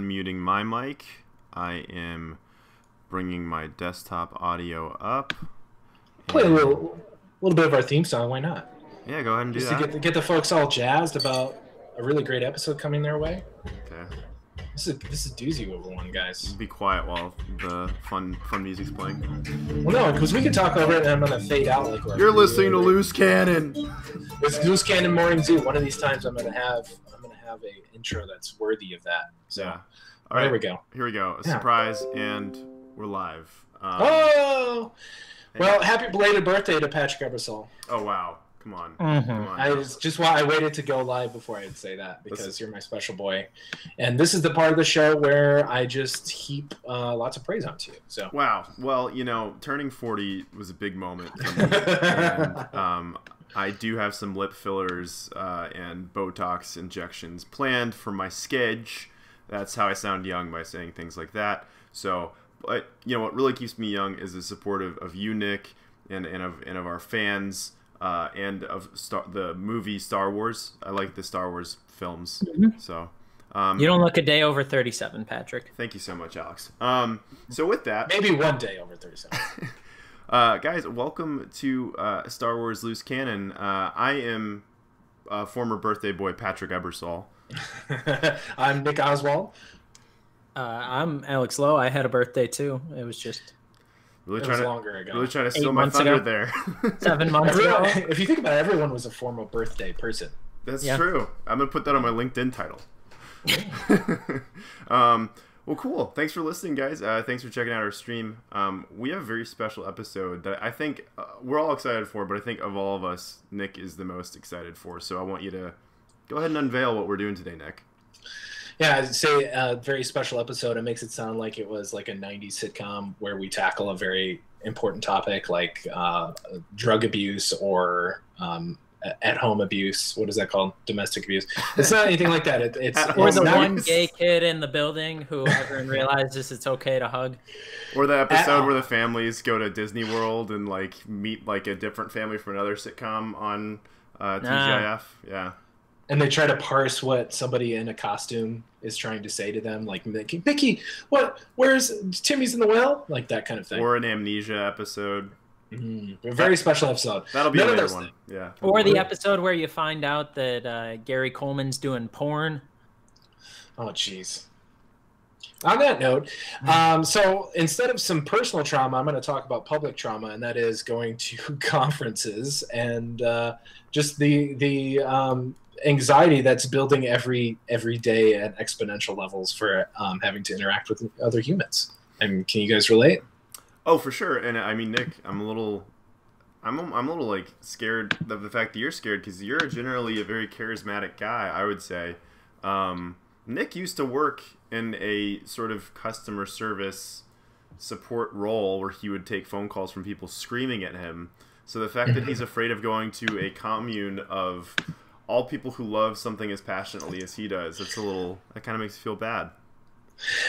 unmuting my mic. I am bringing my desktop audio up. Play a little bit of our theme song. Why not? Yeah, go ahead and do Just that. to get the folks all jazzed about a really great episode coming their way. Okay. This is a doozy over one, guys. Be quiet while the fun music's playing. Well, no, because we can talk over it, and I'm gonna fade out like we're. You're listening to Loose Cannon. It's Loose Cannon Morning Zoo. One of these times, I'm gonna have a intro that's worthy of that. So, Yeah. All right. Here we go. Here we go. A Yeah. surprise, and we're live. Oh, well, happy belated birthday to Patrick Ebersol. Oh wow! Come on. Mm-hmm. Come on. I just why I waited to go live before I'd say that because you're my special boy, and this is the part of the show where I just heap lots of praise onto you. So wow. Well, you know, turning 40 was a big moment for me. And, I do have some lip fillers and Botox injections planned for my sketch. That's how I sound young, by saying things like that. So, but you know what really keeps me young is the support of you, Nick, and of our fans. And of the movie Star Wars. I like the Star Wars films. Mm-hmm. So you don't look a day over 37, Patrick. Thank you so much, Alex. So with that, maybe one day over 37. Guys, welcome to Star Wars Loose Cannon. I am former birthday boy Patrick Ebersol. I'm Nick Oswald. I'm Alex Lowe. I had a birthday too. It was just Really it was longer ago. Really trying to steal my thunder there. 7 months ago. If you think about it, everyone was a former birthday person. That's true. I'm going to put that on my LinkedIn title. Well, cool. Thanks for listening, guys. Thanks for checking out our stream. We have a very special episode that I think we're all excited for, but I think of all of us, Nick is the most excited for. So I want you to go ahead and unveil what we're doing today, Nick. Yeah, I'd say a very special episode. It makes it sound like it was like a 90s sitcom where we tackle a very important topic like drug abuse or at-home abuse. What is that called? Domestic abuse. It's not anything like that. It's the one gay kid in the building who everyone realizes it's okay to hug. Or the episode where the families go to Disney World and like meet like a different family from another sitcom on TGIF. Yeah. And they try to parse what somebody in a costume is trying to say to them, like Mickey, what? Where's Timmy's in the well? Like that kind of thing. Or an amnesia episode. Mm-hmm. A very special episode. That'll be another one. Yeah. Or the episode where you find out that Gary Coleman's doing porn. Oh, jeez. On that note, so instead of some personal trauma, I'm going to talk about public trauma, and that is going to conferences and just the anxiety that's building every day at exponential levels for having to interact with other humans. And can you guys relate? Oh, for sure. And I mean, Nick, I'm a little like scared of the fact that you're scared because you're generally a very charismatic guy, I would say. Nick used to work in a sort of customer service support role where he would take phone calls from people screaming at him. So the fact that he's afraid of going to a commune of all people who love something as passionately as he does, that kind of makes you feel bad.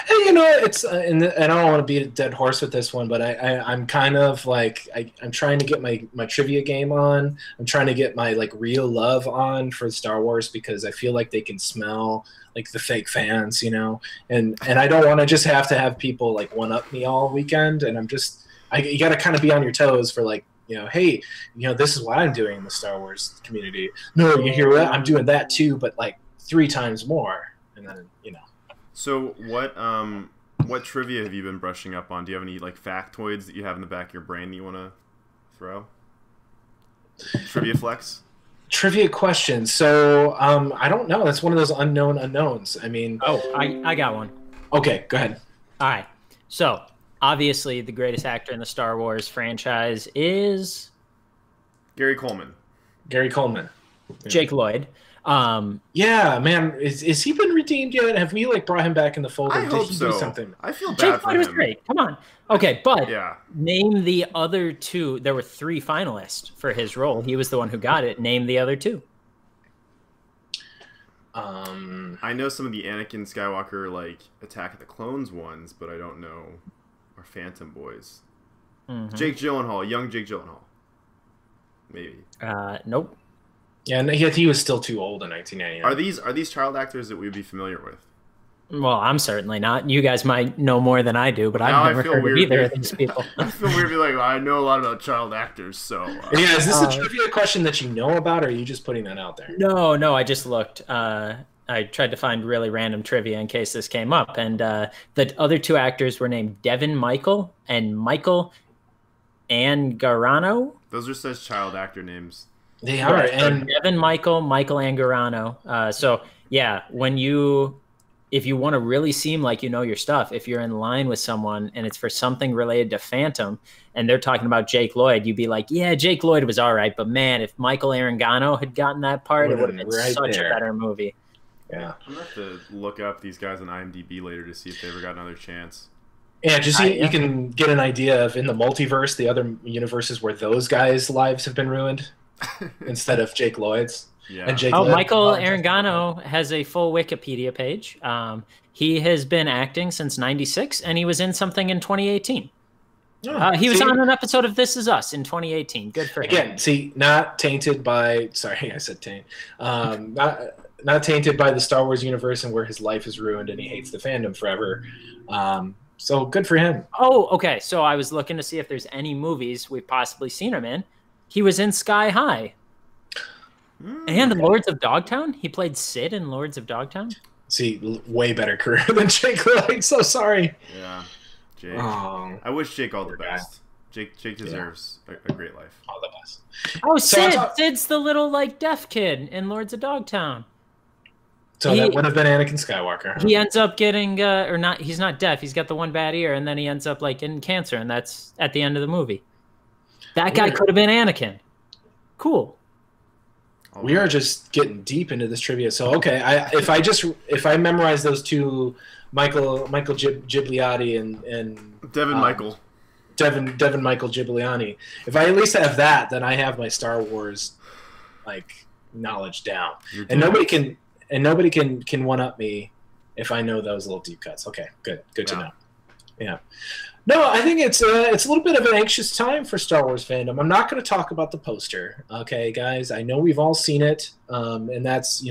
And you know, it's and I don't want to beat a dead horse with this one, but I'm kind of like I'm trying to get my trivia game on. I'm trying to get my like real love on for Star Wars because I feel like they can smell like the fake fans, you know, and I don't want to just have to have people like one up me all weekend. And you got to kind of be on your toes for like, you know, hey, you know, this is what I'm doing in the Star Wars community. No, you hear that? I'm doing that too, but like 3 times more. And then, you know. So what trivia have you been brushing up on? Do you have any like factoids that you have in the back of your brain that you want to throw? Trivia flex? Trivia question. So I don't know. That's one of those unknown unknowns. I mean. Oh, I got one. Okay, go ahead. All right. So obviously the greatest actor in the Star Wars franchise is Gary Coleman. Gary Coleman. Jake Lloyd. Yeah, man, is he been redeemed yet? Have we like brought him back in the fold? I hope he so. Do something? I feel bad Jake for Lloyd him. was great. Come on. Okay, but yeah. Name the other 2. There were 3 finalists for his role. He was the one who got it. Name the other 2. I know some of the Anakin Skywalker like Attack of the Clones ones, but I don't know our Phantom boys. Mm-hmm. Jake Gyllenhaal, young Jake Gyllenhaal. Maybe. Nope. Yeah, and he was still too old in 1999. Are these child actors that we'd be familiar with? Well, I'm certainly not. You guys might know more than I do, but Now I've never heard of either of these people. I feel weird to be like, well, I know a lot about child actors, so. Yeah, is this a trivia question that you know about, or are you just putting that out there? No, I just looked. I tried to find really random trivia in case this came up, and the other two actors were named Devin Michael and Michael Angarano. Those are such child actor names. They are, and Devin Michael Angarano. So yeah, if you want to really seem like you know your stuff, if you're in line with someone and it's for something related to Phantom and they're talking about Jake Lloyd, you'd be like, yeah, Jake Lloyd was all right, but man, if Michael Arengano had gotten that part, it would have been such a better movie. Yeah. I'm going to have to look up these guys on IMDb later to see if they ever got another chance. Yeah, just you can get an idea of in the multiverse, the other universes where those guys' lives have been ruined instead of Jake Lloyd's. Yeah. And Jake Michael Arengano has a full Wikipedia page. He has been acting since '96, and he was in something in 2018. He was on an episode of This Is Us in 2018. Good for him. Again, see, not tainted by. Sorry, I said taint. Not tainted by the Star Wars universe and where his life is ruined and he hates the fandom forever. So good for him. Oh, okay. So I was looking to see if there's any movies we've possibly seen him in. He was in Sky High. And Lords of Dogtown? He played Sid in Lords of Dogtown? See, way better career than Jake Lloyd. So sorry. Yeah, Jake. Oh, I wish Jake all the best. Jake deserves a great life. All the best. Oh, Sid's the little, deaf kid in Lords of Dogtown. So that would have been Anakin Skywalker. Huh? He ends up getting, or not, he's not deaf. He's got the one bad ear, and then he ends up, getting cancer, and that's at the end of the movie. That guy could have been Anakin. Cool. We are just getting deep into this trivia. So okay, if I memorize those two, Michael Gigliotti and Devin Michael Gigliani. If I at least have that, then I have my Star Wars knowledge down. And nobody can one up me if I know those little deep cuts. Okay, good to know. Yeah. No, I think it's a little bit of an anxious time for Star Wars fandom. I'm not going to talk about the poster, okay, guys? I know we've all seen it, and that's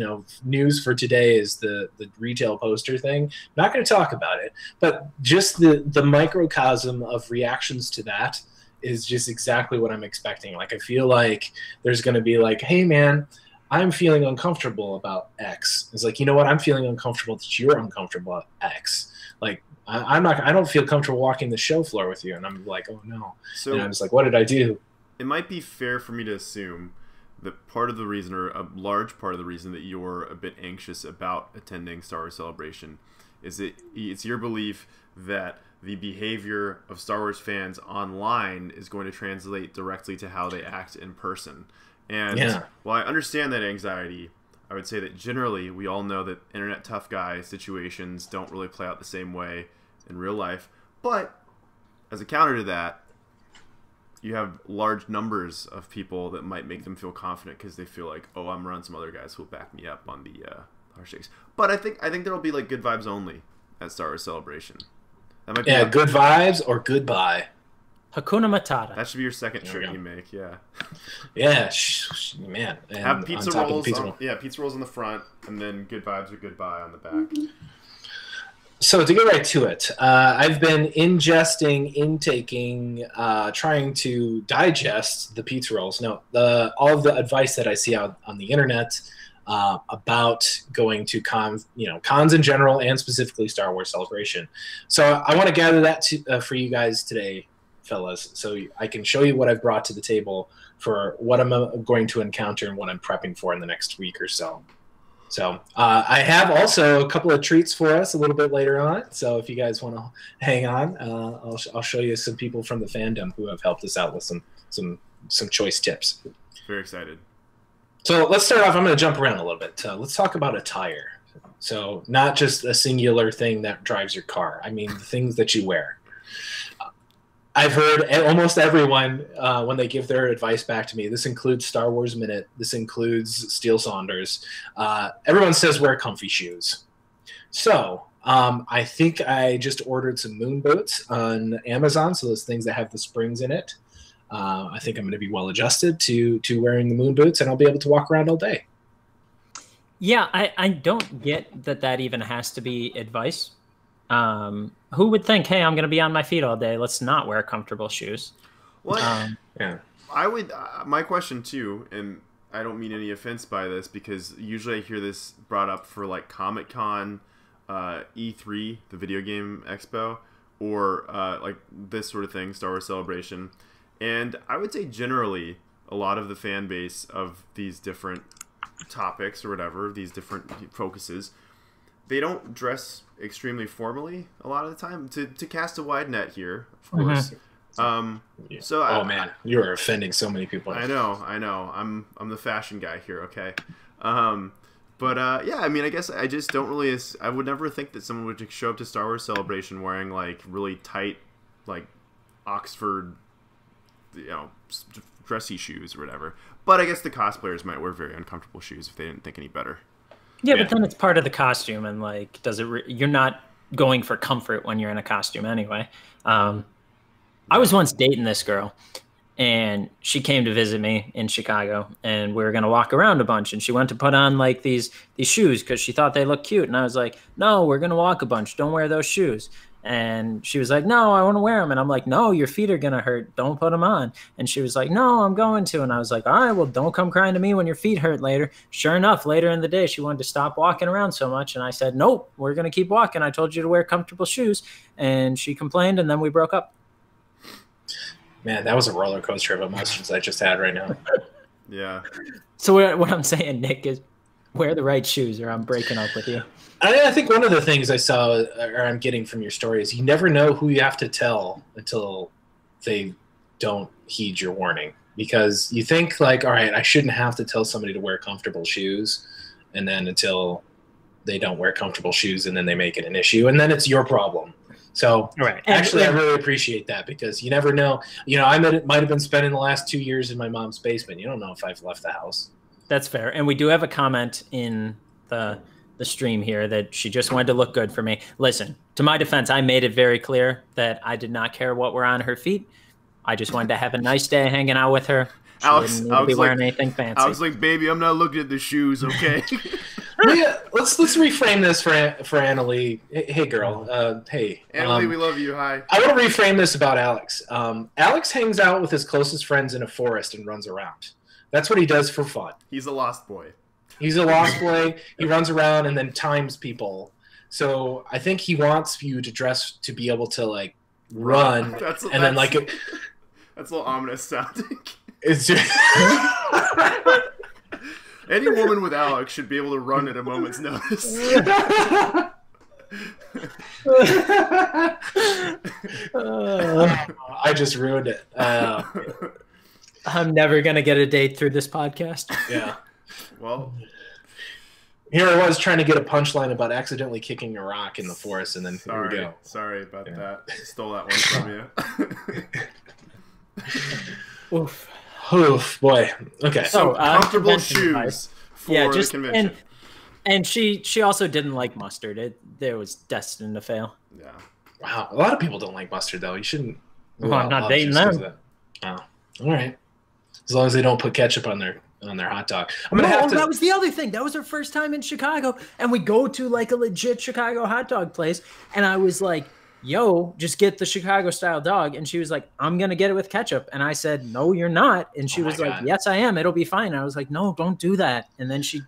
news for today is the retail poster thing. I'm not going to talk about it, but just the microcosm of reactions to that is just exactly what I'm expecting. I feel like there's going to be hey, man, I'm feeling uncomfortable about X. It's you know what? I'm feeling uncomfortable that you're uncomfortable about X. I don't feel comfortable walking the show floor with you. And I'm like, oh no. So, and I'm just what did I do? It might be fair for me to assume that part of the reason, or a large part of the reason, that you're a bit anxious about attending Star Wars Celebration is that it's your belief that the behavior of Star Wars fans online is going to translate directly to how they act in person. And while I understand that anxiety, I would say that generally we all know that internet tough guy situations don't really play out the same way in real life. But as a counter to that, you have large numbers of people that might make them feel confident because they feel like, oh, I'm around some other guys who will back me up on the handshakes. But I think there will be good vibes only at Star Wars Celebration. That might be good vibes or goodbye. Hakuna Matata. That should be your second shirt you make, yeah. Yeah, man. And have pizza rolls. Pizza rolls on the front, and then good vibes or goodbye on the back. So to get right to it, I've been intaking, trying to digest the pizza rolls. No, all of the advice that I see out on the internet about going to cons in general, and specifically Star Wars Celebration. So I want to gather that for you guys today, fellas, so I can show you what I've brought to the table for what I'm going to encounter and what I'm prepping for in the next week or so. So I have also a couple of treats for us a little bit later on. So if you guys want to hang on, I'll show you some people from the fandom who have helped us out with some choice tips. Very excited. So let's start off. I'm going to jump around a little bit. Let's talk about attire. So not just a singular thing that drives your car. I mean the things that you wear. I've heard almost everyone, when they give their advice back to me, this includes Star Wars Minute, this includes Steele Saunders, everyone says wear comfy shoes. So I think I just ordered some moon boots on Amazon, so those things that have the springs in it. I think I'm going to be well adjusted to wearing the moon boots, and I'll be able to walk around all day. Yeah, I don't get that even has to be advice. Who would think, hey, I'm going to be on my feet all day. Let's not wear comfortable shoes. What? Yeah. I would. My question too, and I don't mean any offense by this, because usually I hear this brought up for like Comic-Con, E3, the video game expo, or like this sort of thing, Star Wars Celebration. And I would say generally a lot of the fan base of these different topics or whatever, these different focuses, they don't dress extremely formally a lot of the time. To cast a wide net here, of course. Yeah. So man, you are offending so many people. I know. I'm the fashion guy here, okay? Yeah, I mean, I guess I just don't really. I would never think that someone would show up to Star Wars Celebration wearing like really tight, like Oxford, dressy shoes or whatever. But I guess the cosplayers might wear very uncomfortable shoes if they didn't think any better. Yeah, but then it's part of the costume, and like, you're not going for comfort when you're in a costume anyway. I was once dating this girl, and she came to visit me in Chicago, and we were going to walk around a bunch, and she went to put on like these shoes because she thought they looked cute. And I was like, no, we're going to walk a bunch. Don't wear those shoes. And she was like, no, I want to wear them. And I'm like, no, your feet are going to hurt. Don't put them on. And she was like, no, I'm going to. And I was like, all right, well, don't come crying to me when your feet hurt later. Sure enough, later in the day, she wanted to stop walking around so much. And I said, nope, we're going to keep walking. I told you to wear comfortable shoes. And she complained, and then we broke up. Man, that was a roller coaster of emotions I just had right now. Yeah. So what I'm saying, Nick, is wear the right shoes or I'm breaking up with you. I think one of the things I saw, or I'm getting from your story, is you never know who you have to tell until they don't heed your warning. Because you think like, all right, I shouldn't have to tell somebody to wear comfortable shoes, and then until they don't wear comfortable shoes, and then they make it an issue, and then it's your problem. So right. Actually, I really appreciate that, because you never know. I might have been spending the last 2 years in my mom's basement. You don't know if I've left the house. That's fair. And we do have a comment in the stream here that she just wanted to look good for me. Listen, to my defense, I made it very clear that I did not care what were on her feet. I just wanted to have a nice day hanging out with her. She didn't need to be wearing anything fancy. I was like, baby, I'm not looking at the shoes, okay? Yeah, let's reframe this for Annalie. Hey, girl. Hey. Annalie, we love you. Hi. I want to reframe this about Alex. Alex hangs out with his closest friends in a forest and runs around. That's what he does for fun. He's a lost boy. He's a lost boy. He runs around and then times people. So I think he wants you to dress to be able to like run, then like that's a little ominous sounding. It's just any woman with Alex should be able to run at a moment's notice. I just ruined it. I'm never gonna get a date through this podcast. Yeah. Well, here I was trying to get a punchline about accidentally kicking a rock in the forest, and then here we go. Sorry about that. Stole that one from you. Oof. Oof, boy. Okay. So comfortable shoes for the convention. And she also didn't like mustard. It was destined to fail. Yeah. Wow. A lot of people don't like mustard, though. You shouldn't. Well, I'm not dating them. Oh, all right. As long as they don't put ketchup on their hot dog. That was the other thing. That was her first time in Chicago, and we go to like a legit Chicago hot dog place, and I was like, yo, just get the Chicago style dog. And she was like, I'm going to get it with ketchup. And I said, no, you're not. And she was like, yes, I am. It'll be fine. And I was like, no, don't do that. And then she,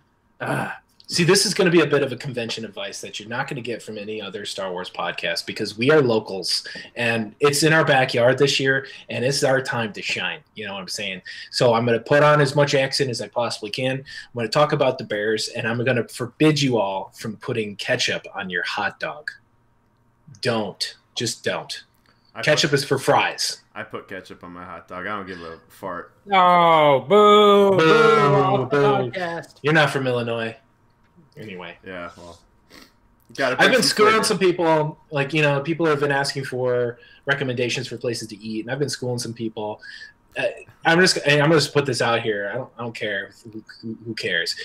See, this is going to be a bit of a convention advice that you're not going to get from any other Star Wars podcast, because we are locals and it's in our backyard this year and it's our time to shine. You know what I'm saying? So I'm going to put on as much accent as I possibly can. I'm going to talk about the Bears, and I'm going to forbid you all from putting ketchup on your hot dog. Don't. Just don't. Ketchup is for fries. I put ketchup on my hot dog. I don't give a fart. Oh, boo. Boo. Boo. You're not from Illinois. Anyway. Yeah, well. I've been schooling some people. Like, you know, people have been asking for recommendations for places to eat, and I've been schooling some people. I'm just put this out here. I don't care. Who cares?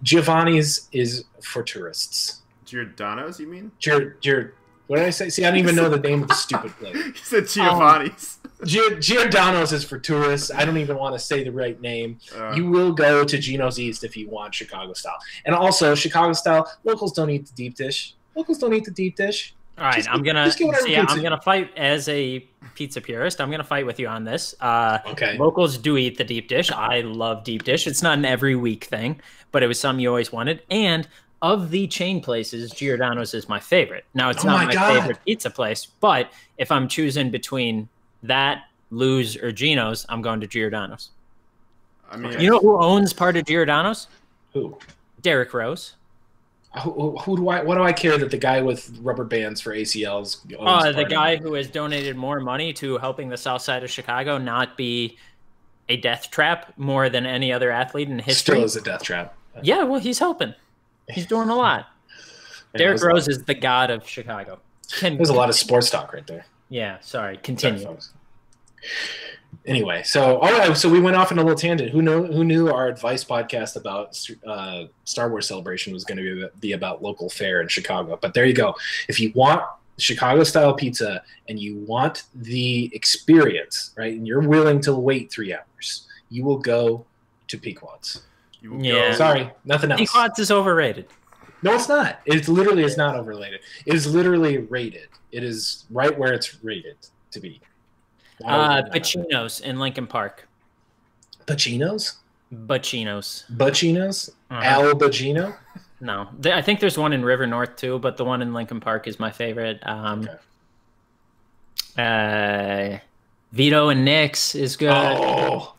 Giovanni's is for tourists. Giordano's, you mean? What did I say? See, I don't even know the name of the stupid place. You said Giovanni's. Giordano's is for tourists. I don't even want to say the right name. You will go to Gino's East if you want Chicago style. And also, Chicago style, locals don't eat the deep dish. Locals don't eat the deep dish. All right, I'm gonna fight as a pizza purist. I'm gonna fight with you on this. Okay. Locals do eat the deep dish. I love deep dish. It's not an every week thing, but it was something you always wanted. And of the chain places, Giordano's is my favorite. Now, it's not my favorite pizza place, but if I'm choosing between that, Lou's, or Gino's, I'm going to Giordano's. I mean, you know who owns part of Giordano's? Who? Derrick Rose. Who do I? What do I care that the guy with rubber bands for ACLs? The guy who has donated more money to helping the South Side of Chicago not be a death trap more than any other athlete in history. Still is a death trap. Yeah, well, he's helping. He's doing a lot. Derrick Rose is the god of Chicago. There's a lot of sports talk right there. Yeah, sorry. Continue. Anyway, so all right, so we went off on a little tangent. Who knew our advice podcast about Star Wars Celebration was going to be about local fare in Chicago? But there you go. If you want Chicago style pizza and you want the experience, right, and you're willing to wait 3 hours, you will go to Pequod's. Yeah. Sorry, nothing else. Pequod's is overrated. No, it's not. It literally is not overrated. It is literally rated. It is right where it's rated to be. Pacino's in Lincoln Park. Pacino's? Bacino's. Al Bacino? No. I think there's one in River North too, but the one in Lincoln Park is my favorite. Vito and Nick's is good. Oh,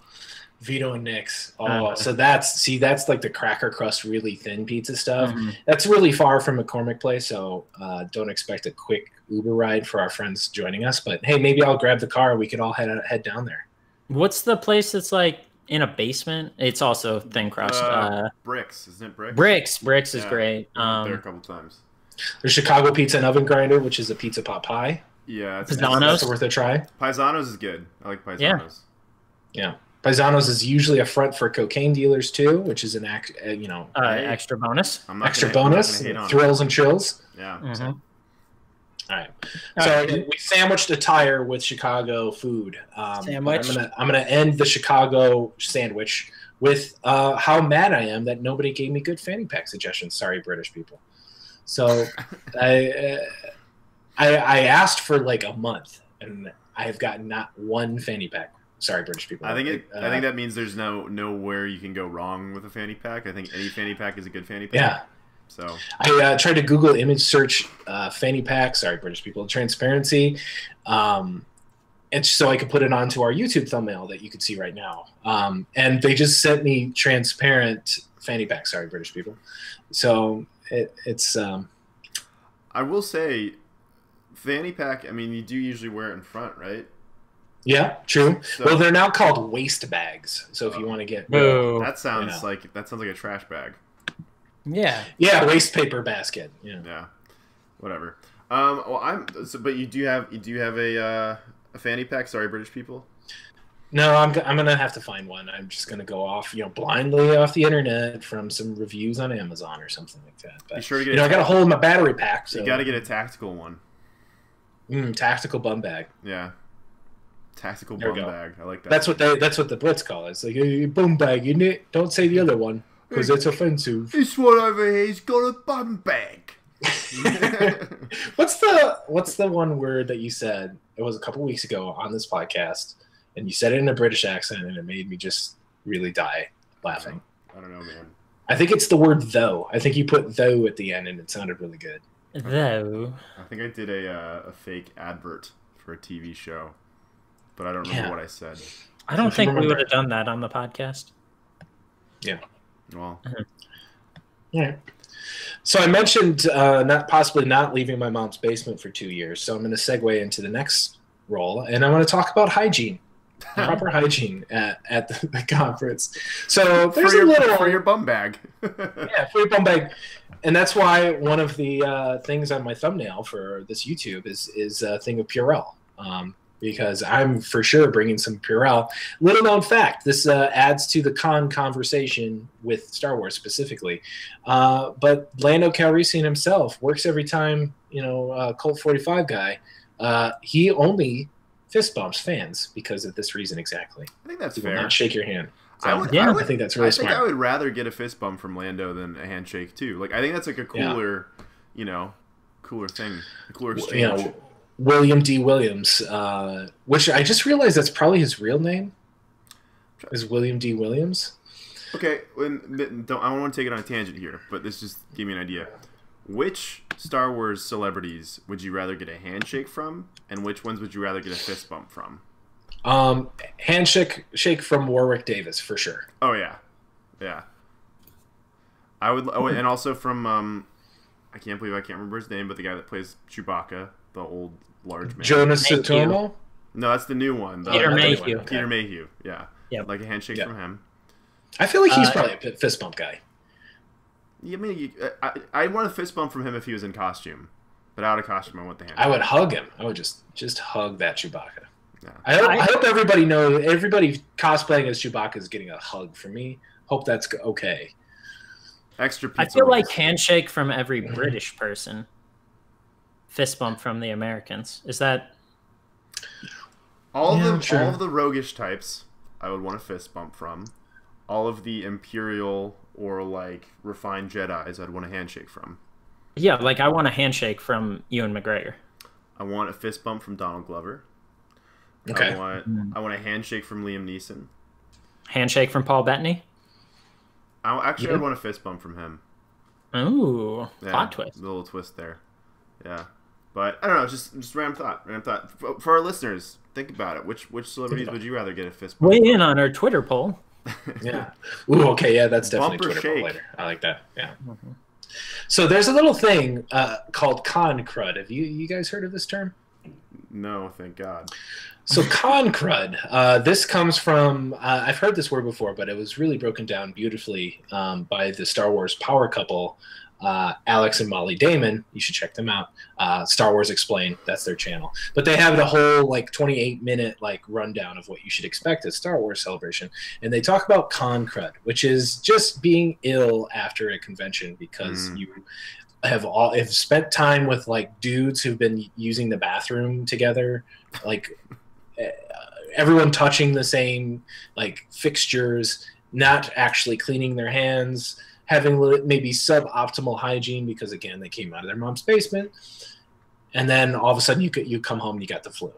Vito and Nick's. Oh, so that's like the cracker crust, really thin pizza stuff. Mm-hmm. That's really far from McCormick Place, so don't expect a quick Uber ride for our friends joining us. But hey, maybe I'll grab the car and we could all head down there. What's the place that's like in a basement? It's also thin crust. Bricks, isn't it? Bricks is great. There a couple times. There's Chicago Pizza and Oven Grinder, which is a pizza pot pie. Yeah, that's worth a try. Paisanos is good. I like Paisanos. Yeah. Paisanos is usually a front for cocaine dealers too, which is an extra bonus. Extra bonus, thrills and chills. Yeah. Mm-hmm. All right. So we sandwiched a tire with Chicago food. Sandwich. I'm gonna end the Chicago sandwich with how mad I am that nobody gave me good fanny pack suggestions. Sorry, British people. So I asked for like a month, and I have gotten not one fanny pack. Sorry, British people. I think that means there's nowhere you can go wrong with a fanny pack. I think any fanny pack is a good fanny pack. Yeah. So I tried to Google image search fanny pack. Sorry, British people. Transparency, and so I could put it onto our YouTube thumbnail that you could see right now. And they just sent me transparent fanny pack. Sorry, British people. So it's. I will say, fanny pack. I mean, you do usually wear it in front, right? Yeah, true. So, well, they're now called waist bags. So if you want to get, that sounds like a trash bag. Yeah. Yeah, waste paper basket. Yeah. Yeah. Whatever. But you do have a fanny pack. Sorry, British people. No, I'm gonna have to find one. I'm just gonna go off, blindly off the internet from some reviews on Amazon or something like that. But be sure to get I got a hole in my battery pack. So you got to get a tactical one. Tactical bum bag. Yeah. Tactical bum bag. I like that. That's what the Brits call it. It's like a bum bag, isn't it? Don't say the other one because it's offensive. This one over here's got a bum bag. What's the one word that you said? It was a couple weeks ago on this podcast, and you said it in a British accent, and it made me just really die laughing. I don't know, man. I think it's the word though. I think you put though at the end, and it sounded really good. Though. I think I did a fake advert for a TV show. But I don't remember what I said. I don't think we would have done that on the podcast. Yeah. Well. Yeah. So I mentioned possibly not leaving my mom's basement for 2 years. So I'm going to segue into the next role, and I want to talk about hygiene, proper hygiene at the conference. So there's for your bum bag. Yeah, for your bum bag. And that's why one of the things on my thumbnail for this YouTube is a thing of Purell. Because I'm for sure bringing some Purell. Little known fact, this adds to the con conversation with Star Wars specifically. But Lando Calrissian himself works every time, Colt 45 guy. He only fist bumps fans because of this reason exactly. I think that's He fair. will not shake your hand. So, I think that's really smart. I would rather get a fist bump from Lando than a handshake too. Like I think that's like a cooler, cooler thing, a cooler exchange. William D. Williams, which I just realized that's probably his real name, is William D. Williams. Okay, I don't want to take it on a tangent here, but this just gave me an idea. Which Star Wars celebrities would you rather get a handshake from, and which ones would you rather get a fist bump from? Shake from Warwick Davis for sure. Oh yeah. I would, and also from I can't remember his name, but the guy that plays Chewbacca, the old large man. Jonas Sutomo? No, that's the new one. Peter Mayhew. Peter Mayhew. Yeah. Yep. Like a handshake from him. I feel like he's probably a fist bump guy. Yeah, I mean, I'd want a fist bump from him if he was in costume, but out of costume, I want the handshake. I would hug him. I would just hug that Chewbacca. Yeah. I hope everybody cosplaying as Chewbacca is getting a hug from me. Hope that's okay. Extra pizza. I feel like handshake from every British person. Fist bump from the Americans. Is that all of the roguish types? I would want a fist bump from. All of the Imperial or like refined Jedis, I'd want a handshake from. Yeah, like I want a handshake from Ewan McGregor. I want a fist bump from Donald Glover. Okay. I want a handshake from Liam Neeson. Handshake from Paul Bettany. I'd want a fist bump from him. Ooh, plot twist. A little twist there. Yeah. But I don't know, just random thought. For our listeners, think about it. Which celebrities would you rather get a fist bump Weigh from? in on our Twitter poll. Yeah. Ooh, okay, yeah, that's definitely Bumper Twitter poll shake. later. I like that. Yeah. Mm-hmm. So there's a little thing called con crud. Have you guys heard of this term? No, thank God. So con crud, this comes from, I've heard this word before, but it was really broken down beautifully by the Star Wars power couple, Alex and Molly Damon. You should check them out. Star Wars Explained, that's their channel. But they have the whole 28-minute rundown of what you should expect at Star Wars Celebration. And they talk about con crud, which is just being ill after a convention because you have spent time with dudes who've been using the bathroom together, everyone touching the same fixtures, not actually cleaning their hands, having maybe suboptimal hygiene because again they came out of their mom's basement, and then all of a sudden you come home and you got the flu.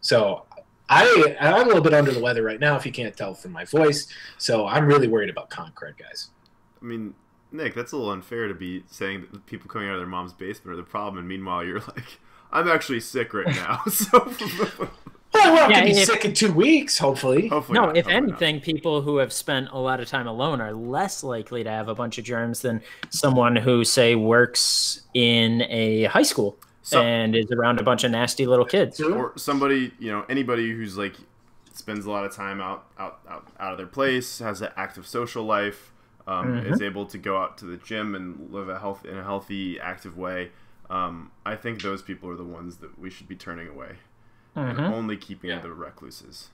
So I'm a little bit under the weather right now if you can't tell from my voice. So I'm really worried about con crud, guys. I mean, Nick, that's a little unfair to be saying that the people coming out of their mom's basement are the problem, and meanwhile you're like, I'm actually sick right now. So. Well, I won't be sick in 2 weeks, hopefully. No, if anything, people who have spent a lot of time alone are less likely to have a bunch of germs than someone who, say, works in a high school and is around a bunch of nasty little kids. Or somebody, anybody who's spends a lot of time out of their place, has an active social life, is able to go out to the gym and live in a healthy, active way. I think those people are the ones that we should be turning away. And only keeping the recluses.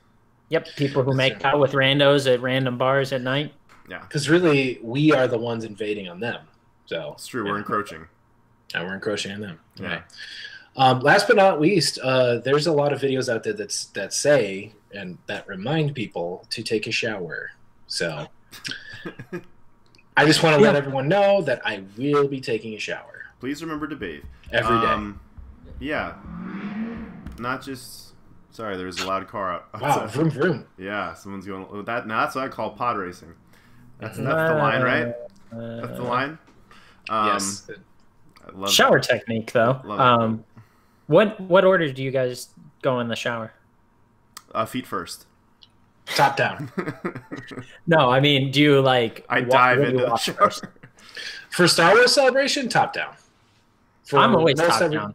Yep, people who make out with randos at random bars at night. Yeah, because really we are the ones invading on them. So it's true. We're encroaching. Yeah, we're encroaching on them. Yeah. Okay. Last but not least, there's a lot of videos out there that say and that remind people to take a shower. So I just want to let everyone know that I will be taking a shower. Please remember to bathe every day. Yeah. Not just. Sorry, there was a loud car out. Wow, vroom vroom. Yeah, someone's going. Now that's what I call pod racing. That's the line, right? That's the line. Yes. I love shower that. Technique, though. What order do you guys go in the shower? Feet first. Top down. No, I mean, do you I dive into the shower. First? For Star Wars Celebration, top down. I'm always top down.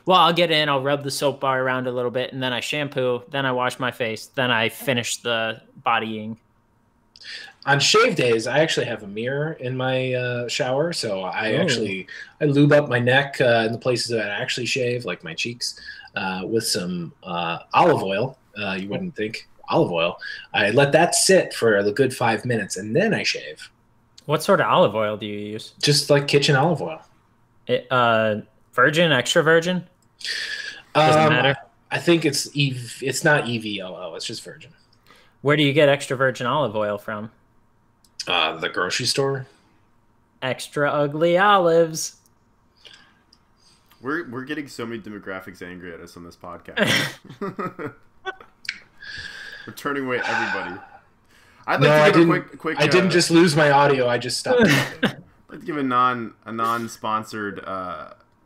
I'll get in, I'll rub the soap bar around a little bit, and then I shampoo, then I wash my face, then I finish the bodying. On shave days, I actually have a mirror in my shower, so I lube up my neck in the places that I actually shave, like my cheeks, with some olive oil. You wouldn't think olive oil. I let that sit for a good 5 minutes, and then I shave. What sort of olive oil do you use? Just like kitchen olive oil. Virgin, extra virgin? Doesn't matter. I think it's It's not EVOO. It's just virgin. Where do you get extra virgin olive oil from? The grocery store. Extra ugly olives. We're getting so many demographics angry at us on this podcast. We're turning away everything. I'd like to give a quick. I didn't just lose my audio. I just stopped. I'd like to give a non-sponsored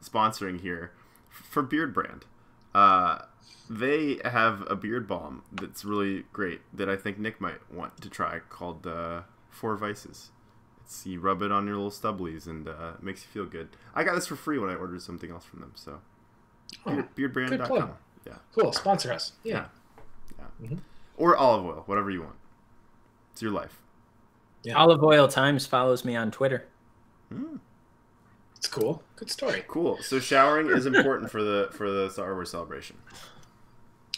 sponsoring here for Beard Brand. They have a beard balm that's really great that I think Nick might want to try called Four Vices. You rub it on your little stubblies and it makes you feel good. I got this for free when I ordered something else from them. So beardbrand.com. Yeah. Cool. Sponsor us. Yeah. Mm-hmm. Or olive oil, whatever you want. It's your life. Yeah. Olive Oil Times follows me on Twitter. It's cool. Good story. Cool. So showering is important for the Star Wars celebration.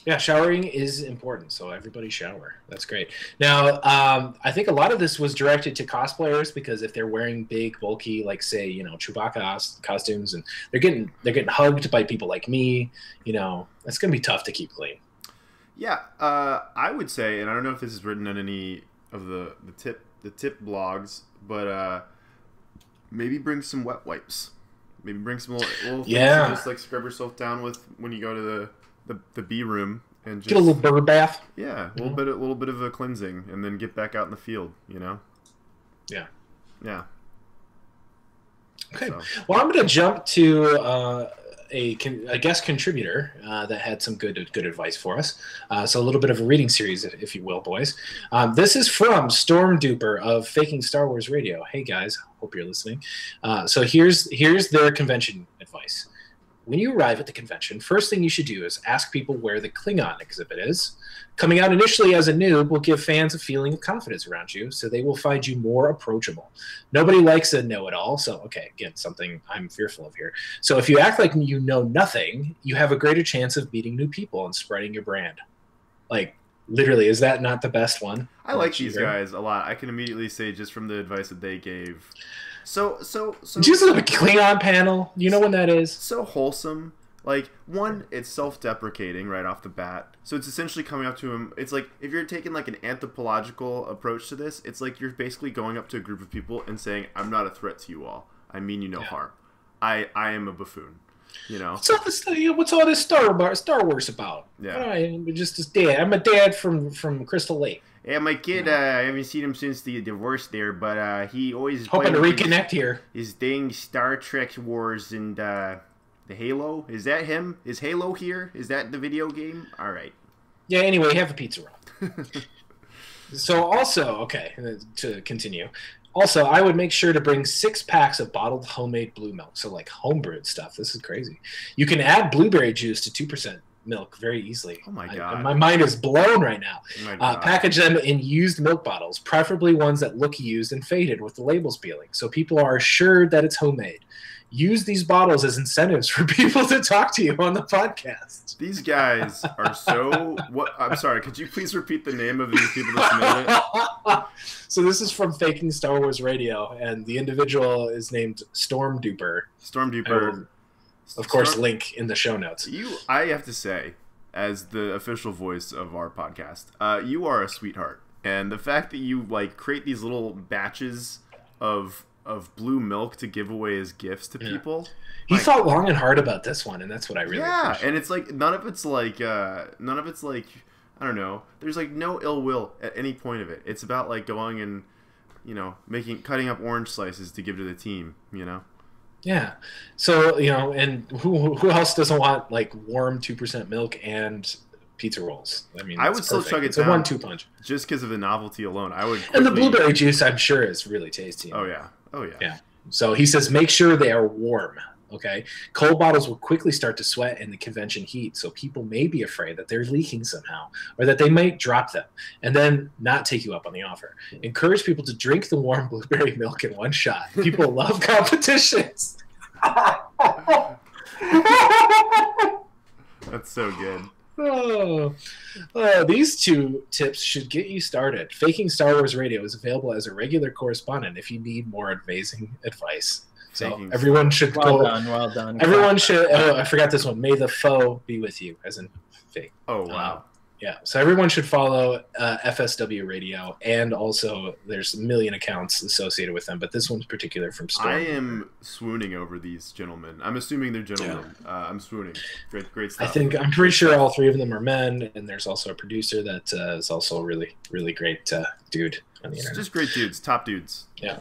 Yeah, showering is important, so everybody shower. That's great. Now, I think a lot of this was directed to cosplayers because if they're wearing big, bulky, like say, Chewbacca costumes, and they're getting hugged by people like me, it's gonna be tough to keep clean. Yeah, I would say, and I don't know if this is written on any of the tip blogs, but maybe bring some wet wipes. Maybe bring some little things to just like scrub yourself down with when you go to the B room and just get a little bird bath. Yeah, a little bit of a cleansing, and then get back out in the field. Yeah. Yeah. Okay. So. Well, I'm going to jump to a guest contributor that had some good advice for us. So a little bit of a reading series, if you will, boys. This is from Storm Duper of Faking Star Wars Radio. Hey guys, hope you're listening. So here's their convention advice. When you arrive at the convention, first thing you should do is ask people where the Klingon exhibit is. Coming out initially as a noob will give fans a feeling of confidence around you, so they will find you more approachable. Nobody likes a know-it-all, so, okay, again, something I'm fearful of here. So if you act like you know nothing, you have a greater chance of meeting new people and spreading your brand. Like, literally, is that not the best one? I like these guys a lot. I can immediately say, just from the advice that they gave... So just a Klingon panel. You know when that is? So wholesome. Like, one, it's self-deprecating right off the bat. So it's essentially coming up to him. It's like, if you're taking like an anthropological approach to this, it's like you're basically going up to a group of people and saying, I'm not a threat to you all. I mean you no harm. I am a buffoon. What's all this Star Wars about? Yeah. I'm just his dad. I'm a dad from Crystal Lake. Yeah, my kid, I haven't seen him since the divorce there, but he always... Hoping to reconnect here. His dang Star Trek Wars and the Halo. Is that him? Is Halo here? Is that the video game? All right. Yeah, anyway, have a pizza roll. So also, okay, to continue. Also, I would make sure to bring 6 packs of bottled homemade blue milk. So like homebrewed stuff. This is crazy. You can add blueberry juice to 2% milk very easily. Oh my god. My mind is blown right now. Oh package them in used milk bottles, preferably ones that look used and faded with the labels peeling, so people are assured that it's homemade. Use these bottles as incentives for people to talk to you on the podcast. These guys are so... I'm sorry, could you please repeat the name of these people that submitted it? So this is from Faking Star Wars Radio, and the individual is named Storm Duper. Storm Duper. Of course, link in the show notes. I have to say, as the official voice of our podcast, you are a sweetheart. And the fact that you create these little batches of blue milk to give away as gifts to people. He thought long and hard about this one, and that's what I really appreciate. And it's like none of it's like I don't know. There's like no ill will at any point of it. It's about like going and cutting up orange slices to give to the team. Yeah. So, and who else doesn't want like warm 2% milk and pizza rolls? I mean, I would still chug it down. It's a 1-2 punch. Just because of the novelty alone. I would And the blueberry juice, I'm sure, is really tasty. Oh yeah. Yeah. So he says make sure they are warm. Okay. Cold bottles will quickly start to sweat in the convention heat, so people may be afraid that they're leaking somehow, or that they might drop them, and then not take you up on the offer. Encourage people to drink the warm blueberry milk in one shot. People love competitions. That's so good. These 2 tips should get you started. Faking Star Wars Radio is available as a regular correspondent if you need more amazing advice. So Faking everyone should Well go. done, well done. Everyone should. Oh, I forgot this one. May the foe be with you, as in fake. Oh wow. Yeah. So everyone should follow FSW Radio, and also there's a million accounts associated with them, but this one's particular from Storm. I am swooning over these gentlemen. I'm assuming they're gentlemen. I'm swooning. Great stuff. I'm pretty sure all three of them are men, and there's also a producer that is also a really, really great dude on the internet. Just great dudes, top dudes. Yeah.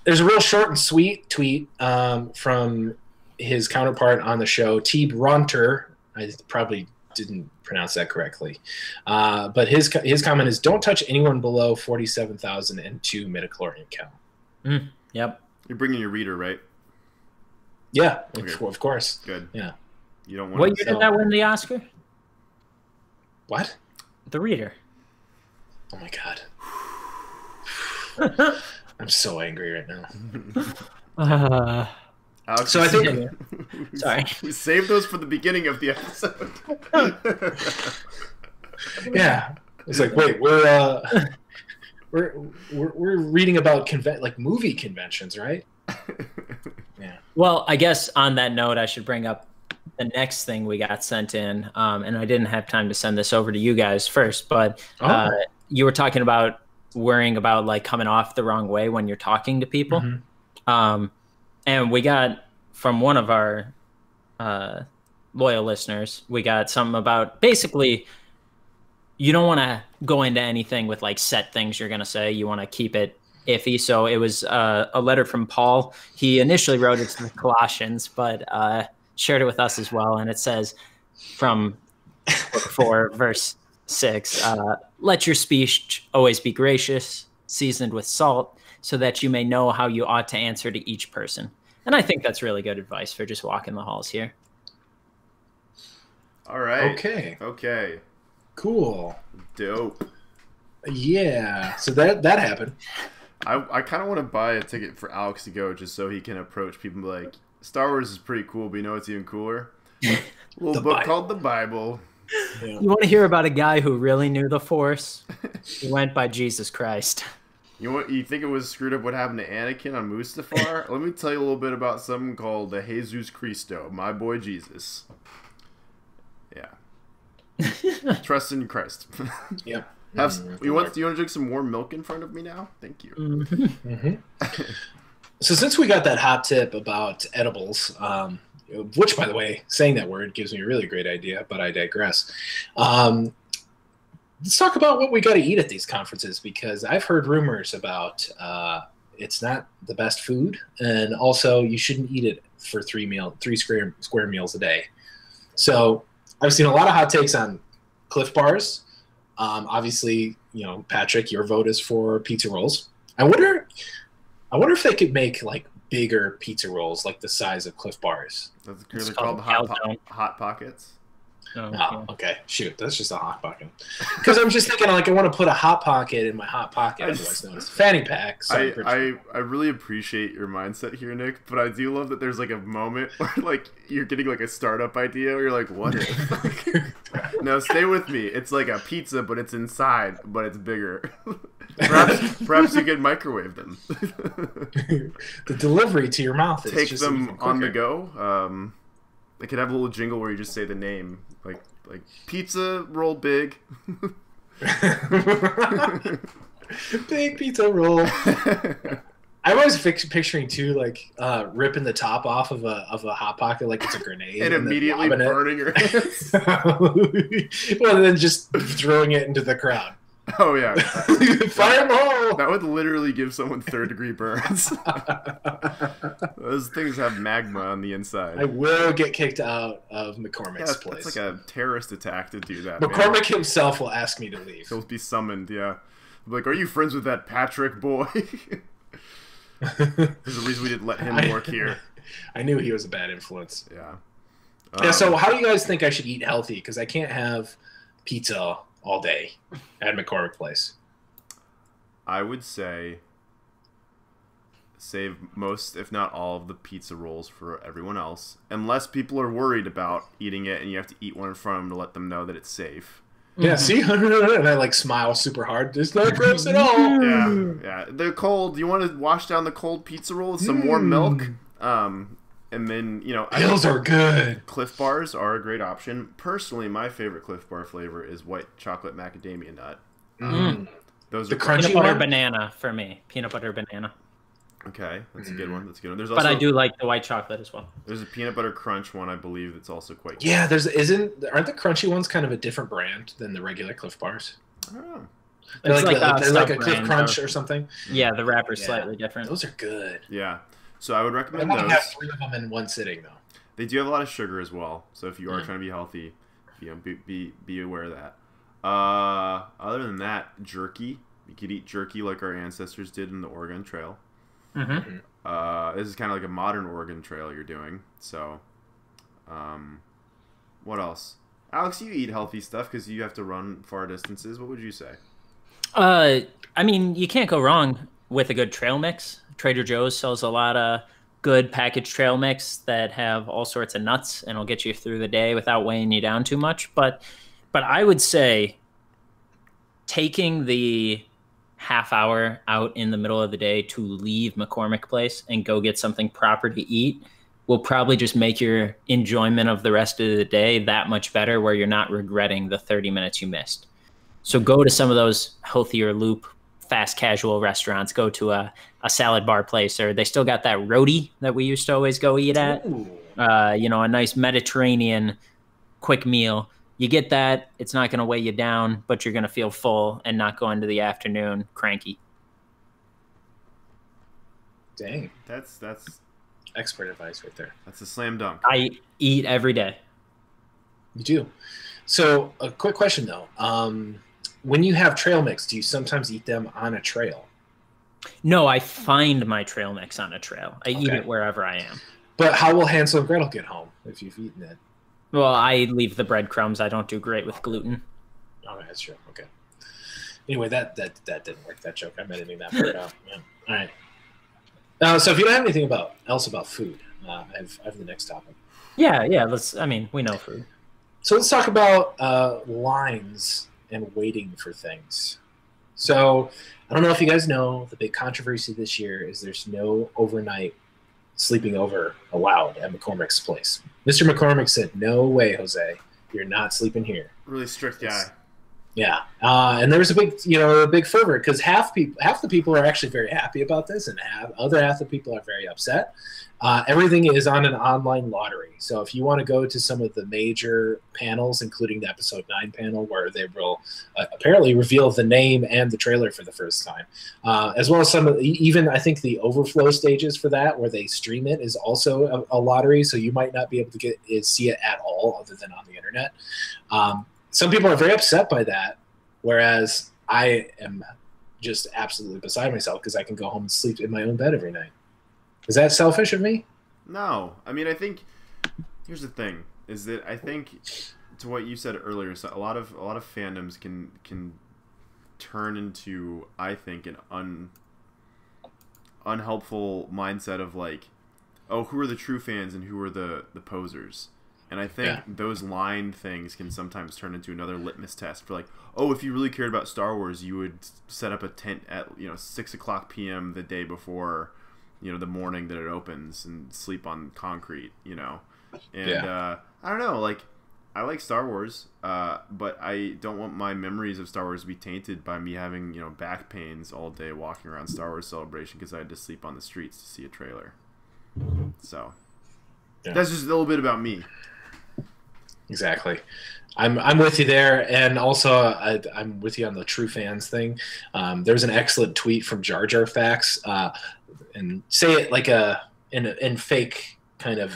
There's a real short and sweet tweet from his counterpart on the show, T. Bronter. I probably didn't pronounce that correctly. But his comment is, don't touch anyone below 47,002 midichlorian count. Yep. You're bringing your reader, right? Yeah, Okay. of course. Good. Yeah. You don't want What year did that win the Oscar? What? The Reader. Oh my God. I'm so angry right now. Alex, So I think- Sorry. we saved those for the beginning of the episode. Yeah. It's like, wait, we're reading about movie conventions, right? Yeah. Well, I guess on that note, I should bring up the next thing we got sent in, and I didn't have time to send this over to you guys first, but you were talking about worrying about like coming off the wrong way when you're talking to people. Mm-hmm. And we got from one of our loyal listeners, we got something about basically you don't want to go into anything with like set things you're going to say. You want to keep it iffy. So it was a letter from Paul. He initially wrote it to the Colossians, but shared it with us as well. And it says from book 4, verse 6, let your speech always be gracious, seasoned with salt, so that you may know how you ought to answer to each person. And I think that's really good advice for just walking the halls here. All right. Okay. Cool. Dope. Yeah. So that happened. I kind of want to buy a ticket for Alex to go just so he can approach people and be like, Star Wars is pretty cool, but you know what's even cooler? A little book called the Bible. Yeah. You want to hear about a guy who really knew the Force? He went by Jesus Christ. You know what? You think it was screwed up what happened to Anakin on Mustafar? Let me tell you a little bit about something called the Jesus Christo, my boy Jesus. Yeah. Trust in Christ. Yep. Do you want to drink some warm milk in front of me now? Thank you. Mm-hmm. So since we got that hot tip about edibles, which, by the way, saying that word gives me a really great idea, but I digress. Let's talk about what we got to eat at these conferences, because I've heard rumors about it's not the best food, and also you shouldn't eat it for three square meals a day. So I've seen a lot of hot takes on Cliff Bars. Obviously, Patrick, your vote is for pizza rolls. I wonder if they could make like bigger pizza rolls, like the size of Cliff Bars. That's clearly called hot pockets. Oh, okay. Shoot, that's just a hot pocket. Because I'm just thinking, like, I want to put a hot pocket in my hot pocket, otherwise known as a fanny pack. I really appreciate your mindset here, Nick, but I do love that there's like a moment where like you're getting like a startup idea where you're like, what if? No, stay with me. It's like a pizza, but it's inside, but it's bigger. Perhaps you could microwave them. The delivery to your mouth is take just them on the go. They could have a little jingle where you just say the name, like pizza roll big. Big pizza roll. I'm always picturing too, like ripping the top off of a hot pocket like it's a grenade, and immediately burning your hands. Well, and then just throwing it into the crowd. Oh yeah, fire in the hole. That would literally give someone third-degree burns. Those things have magma on the inside. I will get kicked out of McCormick's place. It's like a terrorist attack to do that. McCormick himself will ask me to leave. He'll be summoned. Yeah, like, are you friends with that Patrick boy? There's a reason we didn't let him work here. I knew he was a bad influence. Yeah. Yeah. So, how do you guys think I should eat healthy? Because I can't have pizza all day at McCormick Place. I would say save most, if not all, of the pizza rolls for everyone else, unless people are worried about eating it and you have to eat one in front of them to let them know that it's safe. Yeah, see? And I like smile super hard. It's not gross at all. Yeah. They're cold. You want to wash down the cold pizza roll with some warm milk? And then, Pills are good. Cliff Bars are a great option. Personally, my favorite Cliff Bar flavor is white chocolate macadamia nut. Those The are crunchy Peanut butter one? banana for me. Peanut butter banana. Okay, that's a good one. That's a good one. There's But also, I do like the white chocolate as well. there's a peanut butter crunch one, I believe, that's also quite good. Yeah, aren't the crunchy ones kind of a different brand than the regular Cliff Bars? I don't know. They're It's like, like a they're like a Cliff sub-brand Crunch of- or something. Yeah, the wrapper's Yeah. slightly different. Those are good. Yeah. So I would I recommend want to those. have 3 of them in one sitting, though. They do have a lot of sugar as well. So if you are trying to be healthy, be aware of that. Other than that, jerky. You could eat jerky like our ancestors did in the Oregon Trail. This is kind of like a modern Oregon Trail you're doing. So, what else? Alex, you eat healthy stuff because you have to run far distances. What would you say? I mean, you can't go wrong with a good trail mix. Trader Joe's sells a lot of good packaged trail mix that have all sorts of nuts and will get you through the day without weighing you down too much. But I would say taking the half hour out in the middle of the day to leave McCormick Place and go get something proper to eat will probably just make your enjoyment of the rest of the day that much better, where you're not regretting the 30 minutes you missed. So go to some of those healthier loop fast casual restaurants. Go to a salad bar place, or they still got that roadie that we used to always go eat at. A nice Mediterranean quick meal. You get that, it's not going to weigh you down, but you're going to feel full and not go into the afternoon cranky. Dang. That's Expert advice right there. a slam dunk. I eat every day. You do. So, a quick question, though. When you have trail mix, do you sometimes eat them on a trail? No, I find my trail mix on a trail. I eat Okay. it wherever I am. But how will Hansel and Gretel get home if you've eaten it? Well, I leave the breadcrumbs. I don't do great with gluten. Oh, that's true. Okay. Anyway, that didn't work. That joke. I'm editing that part out. Yeah. All right. So if you don't have anything else about food, I have the next topic. Yeah. We know food. So let's talk about lines and waiting for things. So I don't know if you guys know, the big controversy this year is there's no overnight sleeping over allowed at McCormick's place. Mr. McCormick said, "No way, Jose, you're not sleeping here." Really strict guy. Yeah, and there was a big fervor because half the people are actually very happy about this, and half the people are very upset. Everything is on an online lottery, so if you want to go to some of the major panels, including the episode 9 panel, where they will apparently reveal the name and the trailer for the first time, as well as some of even I think the overflow stages for that, where they stream it, is also a lottery, so you might not be able to see it at all other than on the internet. Some people are very upset by that, whereas I am just absolutely beside myself because I can go home and sleep in my own bed every night. Is that selfish of me? No. I mean, I think here's the thing is that I think to what you said earlier, so a lot of fandoms can turn into, I think, an unhelpful mindset of like, oh, who are the true fans and who are the posers? And I think those line things can sometimes turn into another litmus test for like, oh, if you really cared about Star Wars, you would set up a tent at 6:00 p.m. the day before, the morning that it opens, and sleep on concrete, And I don't know, like, I like Star Wars, but I don't want my memories of Star Wars to be tainted by me having back pains all day walking around Star Wars Celebration because I had to sleep on the streets to see a trailer. So that's just a little bit about me. Exactly. I'm with you there, and also I'm with you on the true fans thing. There's an excellent tweet from Jar Jar Facts, and say it like in fake kind of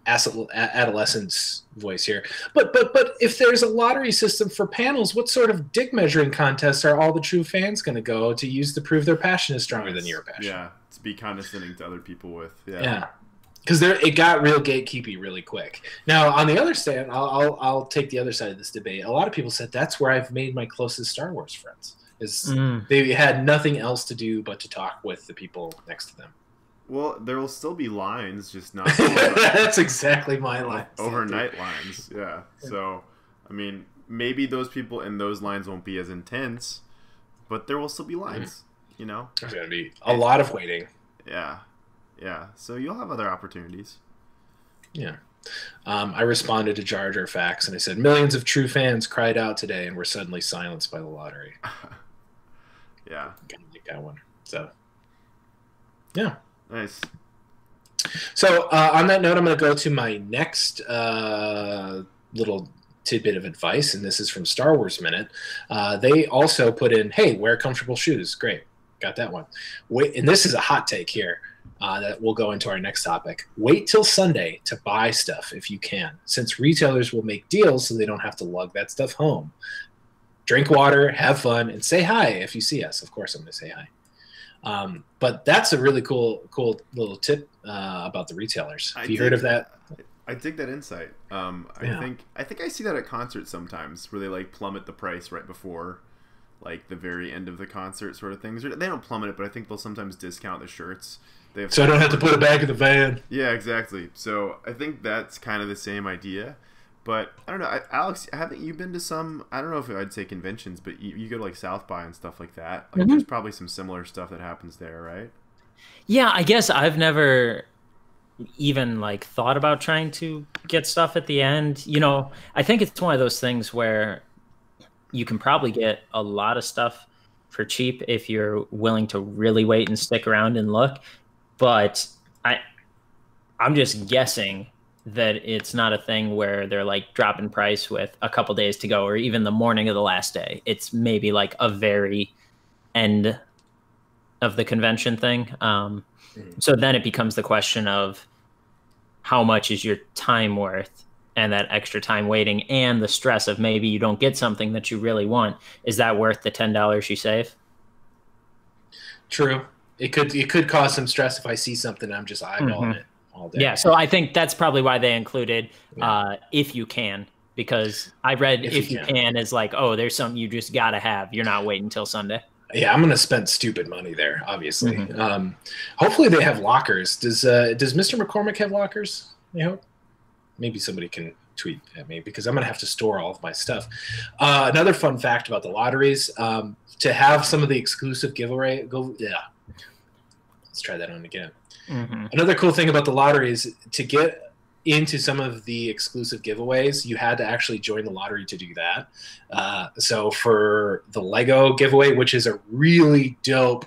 adolescence voice here. But if there's a lottery system for panels, what sort of dick measuring contests are all the true fans going to go to use to prove their passion is stronger than your passion? Yeah, to be condescending to other people with. Yeah. Because it got real gatekeepy really quick. Now, on the other side, I'll take the other side of this debate. A lot of people said that's where I've made my closest Star Wars friends. They had nothing else to do but to talk with the people next to them. Well, there will still be lines, just not that's exactly my line. Overnight lines, yeah. So, I mean, maybe those people in those lines won't be as intense, but there will still be lines. There's going to be a lot of waiting. Yeah. Yeah, so you'll have other opportunities. Yeah. I responded to Jar Jar Facts and I said, millions of true fans cried out today and were suddenly silenced by the lottery. Yeah. Kind of like that one. So, yeah. Nice. So on that note, I'm going to go to my next little tidbit of advice, and this is from Star Wars Minute. They also put in, hey, wear comfortable shoes. Great. Got that one. Wait, and this is a hot take here that will go into our next topic. Wait till Sunday to buy stuff if you can, since retailers will make deals so they don't have to lug that stuff home. Drink water, have fun, and say hi if you see us. Of course, I'm going to say hi. But that's a really cool little tip about the retailers. Have you heard of that? I dig that insight. I think I see that at concerts sometimes, where they like plummet the price right before, like the very end of the concert, sort of things. They don't plummet it, but I think they'll sometimes discount the shirts. So I don't have to put it back in the van. Yeah, exactly. So I think that's kind of the same idea. But I don't know, Alex, haven't you been to some, I don't know if I'd say conventions, but you go to like South by and stuff like that. Like there's probably some similar stuff that happens there, right? Yeah, I guess I've never even like thought about trying to get stuff at the end. You know, I think it's one of those things where you can probably get a lot of stuff for cheap if you're willing to really wait and stick around and look. But I'm just guessing that it's not a thing where they're like dropping price with a couple days to go or even the morning of the last day. It's maybe like a very end of the convention thing. So then it becomes the question of how much is your time worth, and that extra time waiting and the stress of maybe you don't get something that you really want. Is that worth the $10 you save? True. It could cause some stress if I see something I'm just eyeballing it all day. Yeah, so I think that's probably why they included if you can, because I read if you can is like, oh, there's something you just got to have. You're not waiting until Sunday. Yeah, I'm going to spend stupid money there, obviously. Hopefully they have lockers. Does Mr. McCormick have lockers? I hope. Maybe somebody can tweet at me because I'm going to have to store all of my stuff. Another fun fact about the lotteries, to have some of the exclusive giveaway. Let's try that one again. Another cool thing about the lottery is to get into some of the exclusive giveaways, you had to actually join the lottery to do that. So for the Lego giveaway, which is a really dope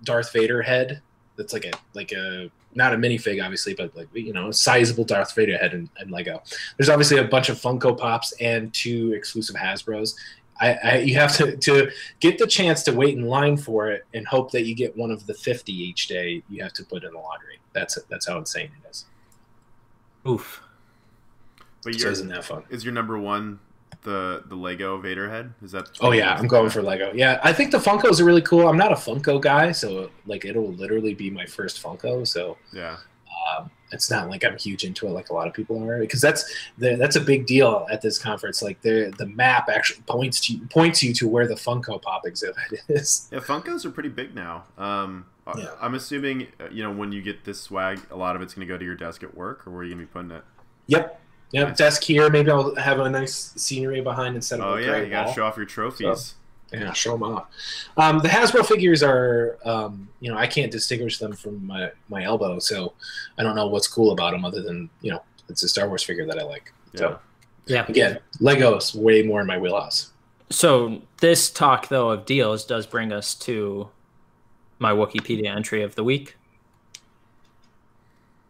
Darth Vader head, that's like a not a minifig obviously, but like, you know, a sizable Darth Vader head in Lego. There's obviously a bunch of Funko Pops and 2 exclusive Hasbros. You have to get the chance to wait in line for it and hope that you get one of the 50 each day you have to put in the lottery. That's how insane it is. Oof. But so isn't that fun? Is your number one the Lego Vader head? Is that? Oh yeah, I'm going for Lego. Yeah, I think the Funkos are really cool. I'm not a Funko guy, so like it'll literally be my first Funko. So yeah, it's not like I'm huge into it like a lot of people are, because that's a big deal at this conference. Like the map actually points you to where the Funko Pop exhibit is. Yeah, Funkos are pretty big now. Yeah. I'm assuming, you know, when you get this swag, a lot of it's going to go to your desk at work, or where are you going to be putting it? Yep. Nice. Desk here. Maybe I'll have a nice scenery behind instead of a yeah, you got to show off your trophies. So, yeah, show them off. The Hasbro figures are, you know, I can't distinguish them from my elbow, so I don't know what's cool about them other than, you know, it's a Star Wars figure that I like. Yeah. So, yeah. Again, Lego's way more in my wheelhouse. So this talk, though, of deals does bring us to my Wikipedia entry of the week.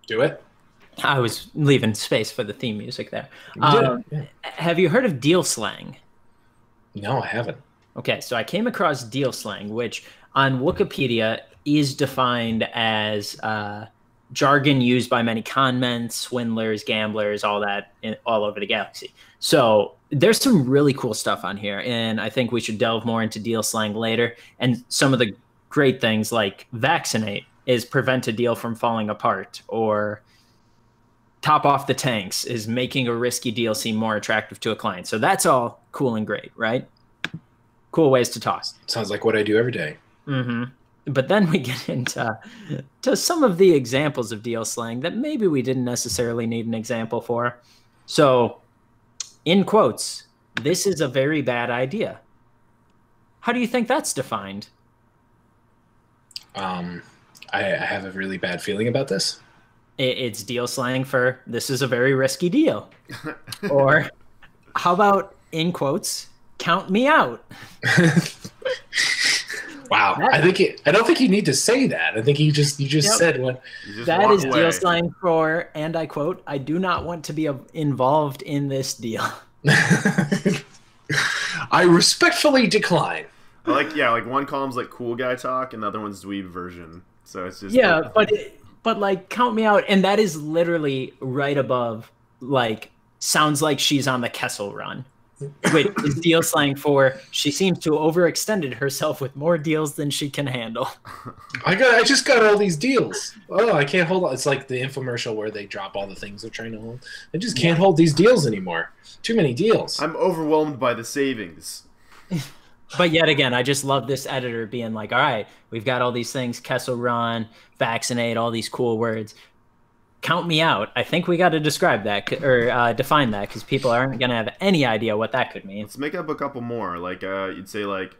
Do it. I was leaving space for the theme music there. Yeah. Have you heard of deal slang? No, I haven't. Okay, so I came across deal slang, which on Wikipedia is defined as jargon used by many con men, swindlers, gamblers, all that, all over the galaxy. So there's some really cool stuff on here, and I think we should delve more into deal slang later. And some of the great things like vaccinate is prevent a deal from falling apart, or top off the tanks is making a risky deal seem more attractive to a client. So that's all cool and great, right? Cool ways to talk. Sounds like what I do every day. But then we get into some of the examples of deal slang that maybe we didn't necessarily need an example for. So, in quotes, this is a very bad idea. How do you think that's defined? I have a really bad feeling about this. It's deal slang for this is a very risky deal. Or how about, in quotes, count me out? Wow. I don't think you need to say that. I think you just said what. That is deal slang for, and I quote, I do not want to be involved in this deal. I respectfully decline. Like one column's like cool guy talk, and the other one's dweeb version. So it's just but like count me out, and that is literally right above like sounds like she's on the Kessel Run, which is deal slang for she seems to have overextended herself with more deals than she can handle. I just got all these deals. Oh, I can't hold on. It's like the infomercial where they drop all the things they're trying to hold. I just can't hold these deals anymore. Too many deals. I'm overwhelmed by the savings. But yet again, I just love this editor being like, all right, we've got all these things, Kessel Run, vaccinate, all these cool words. Count me out. I think we got to describe that or define that because people aren't going to have any idea what that could mean. Let's make up a couple more. Like you'd say like,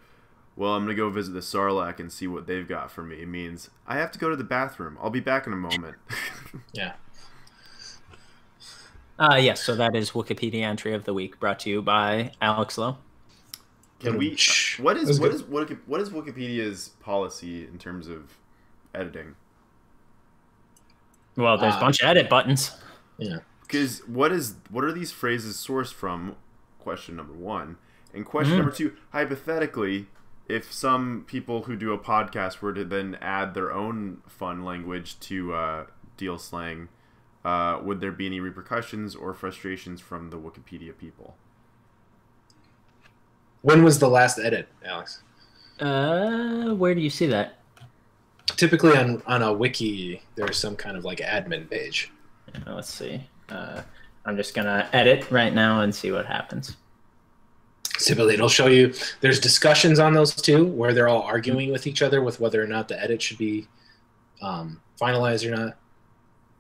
well, I'm going to go visit the Sarlacc and see what they've got for me. It means I have to go to the bathroom. I'll be back in a moment. Yeah. Yes, so that is Wikipedia entry of the week brought to you by Alex Lowe. Can we? What is Wikipedia's policy in terms of editing? Well, there's a bunch of edit buttons. Yeah. Because what are these phrases sourced from? Question number one, and question number two. Hypothetically, if some people who do a podcast were to then add their own fun language to deal slang, would there be any repercussions or frustrations from the Wikipedia people? When was the last edit, Alex? Where do you see that? Typically on a wiki, there's some kind of like admin page. Let's see. I'm just going to edit right now and see what happens. Typically, it'll show you there's discussions on those too, where they're all arguing with each other with whether or not the edit should be finalized or not.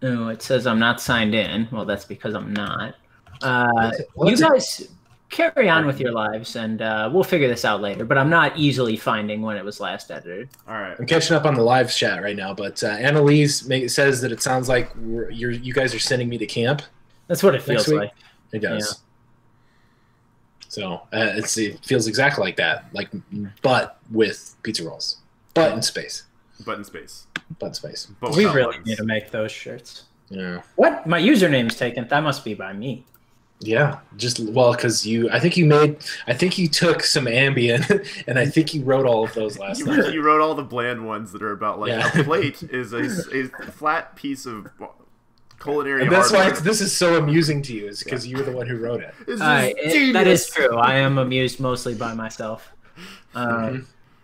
Oh, it says I'm not signed in. Well, that's because I'm not. You guys carry on with your lives, and we'll figure this out later. But I'm not easily finding when it was last edited. All right. I'm catching up on the live chat right now, but Annalise says that it sounds like you guys are sending me to camp. That's what it feels like. It does. Yeah. So it feels exactly like that, but with pizza rolls. But in space. But in space. But in space. But we really need to make those shirts. Yeah. What? My username's taken. That must be by me. Yeah, because I think you took some Ambien, and I think you wrote all of those last night. You wrote all the bland ones that are about a plate is a flat piece of culinary. And that's why this is so amusing to you, is because you were the one who wrote it. That is true. I am amused mostly by myself.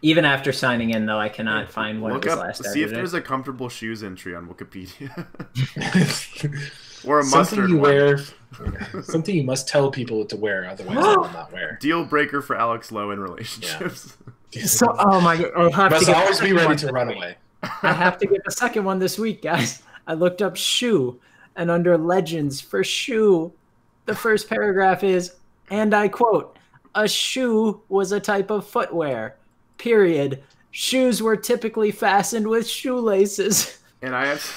Even after signing in, though, I cannot find when it was last edited. See if there's a comfortable shoes entry on Wikipedia. Or a something mustard you one. Wear. Something you must tell people to wear, otherwise they will not wear. Deal breaker for Alex Lowe in relationships. Yeah. So, oh my god! I must always be ready to run away. I have to get the second one this week, guys. I looked up shoe, and under legends for shoe, the first paragraph is, and I quote, "A shoe was a type of footwear. Period. Shoes were typically fastened with shoelaces." And I have to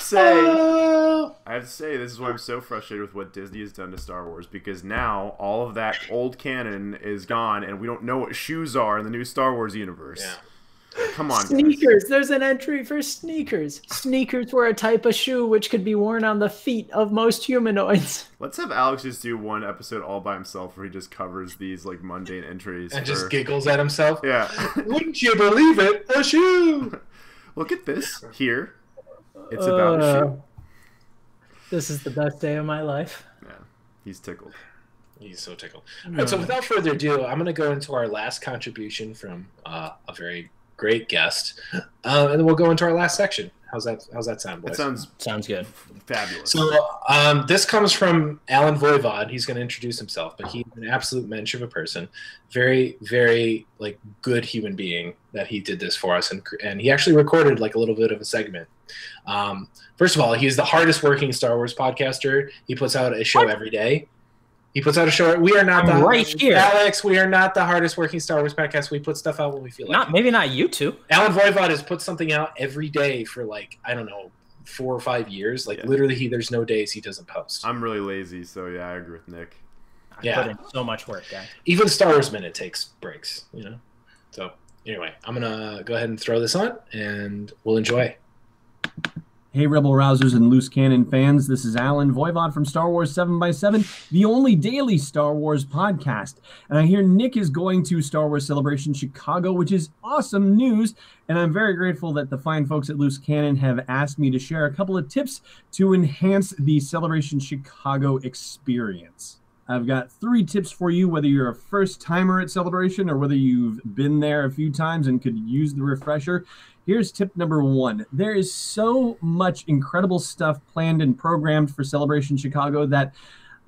say, this is why I'm so frustrated with what Disney has done to Star Wars, because now all of that old canon is gone, and we don't know what shoes are in the new Star Wars universe. Yeah. Come on, sneakers. Guys. There's an entry for sneakers. Sneakers were a type of shoe which could be worn on the feet of most humanoids. Let's have Alex just do one episode all by himself where he just covers these mundane entries and just giggles at himself. Yeah. Wouldn't you believe it? A shoe. Look at this here. It's about a shoe. This is the best day of my life. Yeah, he's tickled. He's so tickled. All right, so without further ado, I'm going to go into our last contribution from a very great guest, and then we'll go into our last section. How's that sound, boys? It sounds good. Fabulous. So this comes from Alan Voivod. He's going to introduce himself, but he's an absolute mensch of a person. Very, very good human being that he did this for us, and he actually recorded a little bit of a segment. First of all, he's the hardest working Star Wars podcaster. He puts out a show every day. He puts out a show. We are not right here, Alex. We are not the hardest working Star Wars podcast. We put stuff out when we feel like. Maybe not you two. Alan Voivod has put something out every day for like I don't know 4 or 5 years. Like literally, there's no days he doesn't post. I'm really lazy, so yeah, I agree with Nick. I put in so much work, guy. Even Star Wars Minute takes breaks, you know. So anyway, I'm gonna go ahead and throw this on, and we'll enjoy. Hey, Rebel Rousers and Loose Cannon fans, this is Alan Voivod from Star Wars 7x7, the only daily Star Wars podcast. And I hear Nick is going to Star Wars Celebration Chicago, which is awesome news. And I'm very grateful that the fine folks at Loose Cannon have asked me to share a couple of tips to enhance the Celebration Chicago experience. I've got 3 tips for you, whether you're a first-timer at Celebration or whether you've been there a few times and could use the refresher. Here's tip number 1. There is so much incredible stuff planned and programmed for Celebration Chicago that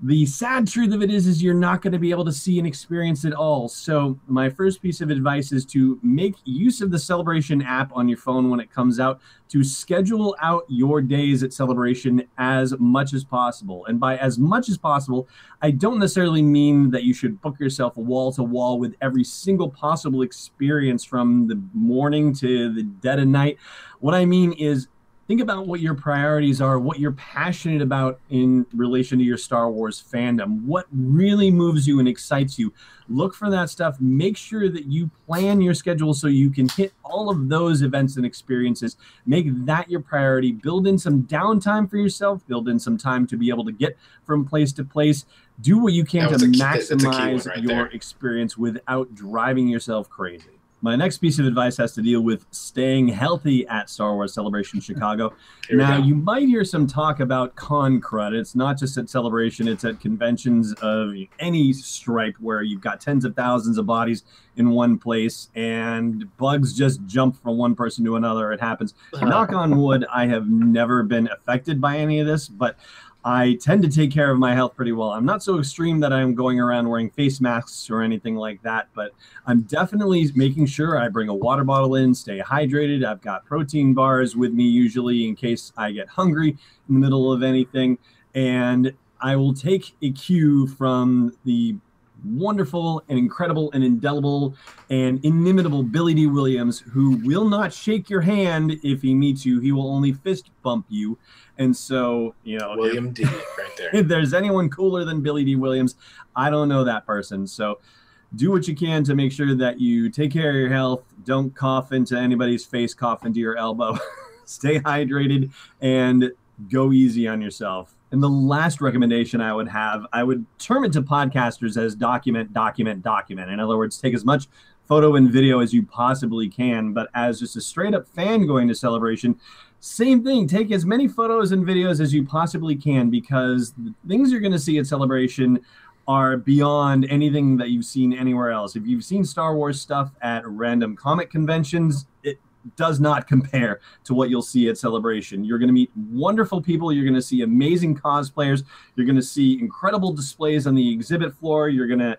the sad truth of it is you're not going to be able to see and experience it all. So my first piece of advice is to make use of the Celebration app on your phone when it comes out to schedule out your days at Celebration as much as possible. And by as much as possible, I don't necessarily mean that you should book yourself wall to wall with every single possible experience from the morning to the dead of night. What I mean is, think about what your priorities are, what you're passionate about in relation to your Star Wars fandom, what really moves you and excites you. Look for that stuff. Make sure that you plan your schedule so you can hit all of those events and experiences. Make that your priority. Build in some downtime for yourself. Build in some time to be able to get from place to place. Do what you can to maximize your experience without driving yourself crazy. My next piece of advice has to deal with staying healthy at Star Wars Celebration Chicago. Now, you might hear some talk about con crud. It's not just at Celebration, it's at conventions of any stripe where you've got tens of thousands of bodies in one place and bugs just jump from one person to another. It happens. Knock on wood, I have never been affected by any of this, but I tend to take care of my health pretty well. I'm not so extreme that I'm going around wearing face masks or anything like that, but I'm definitely making sure I bring a water bottle in, stay hydrated. I've got protein bars with me usually in case I get hungry in the middle of anything. And I will take a cue from the wonderful and incredible and indelible and inimitable Billy D. Williams, who will not shake your hand if he meets you. He will only fist bump you. And so, you know, William D. right there. If there's anyone cooler than Billy D. Williams, I don't know that person. So do what you can to make sure that you take care of your health. Don't cough into anybody's face, cough into your elbow. Stay hydrated and go easy on yourself. And the last recommendation I would have, I would term it to podcasters as document, document, document. In other words, take as much photo and video as you possibly can. But as just a straight up fan going to Celebration, same thing. Take as many photos and videos as you possibly can, because the things you're going to see at Celebration are beyond anything that you've seen anywhere else. If you've seen Star Wars stuff at random comic conventions, it does not compare to what you'll see at Celebration. You're going to meet wonderful people. You're going to see amazing cosplayers. You're going to see incredible displays on the exhibit floor. You're going to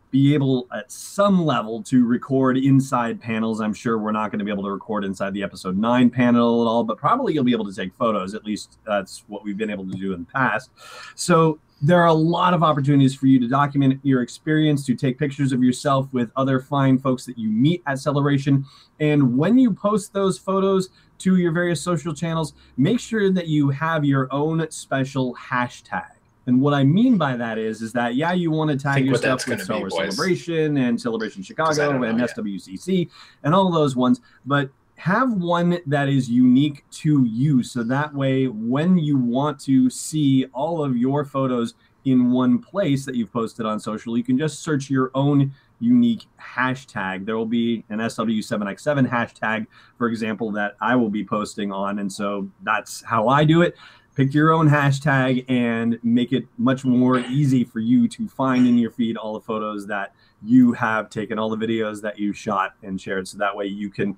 be able at some level to record inside panels. I'm sure we're not going to be able to record inside the episode 9 panel at all, but probably you'll be able to take photos. At least that's what we've been able to do in the past. So there are a lot of opportunities for you to document your experience, to take pictures of yourself with other fine folks that you meet at Celebration. And when you post those photos to your various social channels, make sure that you have your own special hashtag. And what I mean by that is that, yeah, you want to tag yourself with Star Wars Celebration and Celebration Chicago and SWCC and all those ones, but have one that is unique to you. So that way, when you want to see all of your photos in one place that you've posted on social, you can just search your own unique hashtag. There will be an SW7x7 hashtag, for example, that I will be posting on. And so that's how I do it. Pick your own hashtag and make it much more easy for you to find in your feed all the photos that you have taken, all the videos that you shot and shared. So that way you can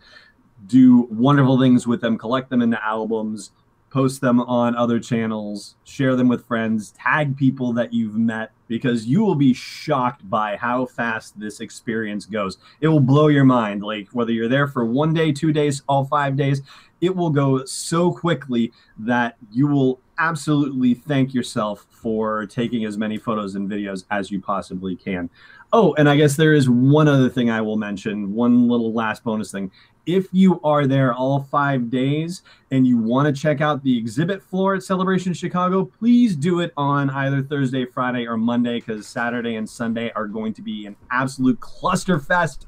do wonderful things with them, collect them into albums, post them on other channels, share them with friends, tag people that you've met, because you will be shocked by how fast this experience goes. It will blow your mind. Like, whether you're there for 1 day, 2 days, all 5 days, it will go so quickly that you will absolutely thank yourself for taking as many photos and videos as you possibly can. Oh, and I guess there is one other thing I will mention, one little last bonus thing. If you are there all 5 days and you want to check out the exhibit floor at Celebration Chicago, please do it on either Thursday, Friday, or Monday, because Saturday and Sunday are going to be an absolute clusterfest.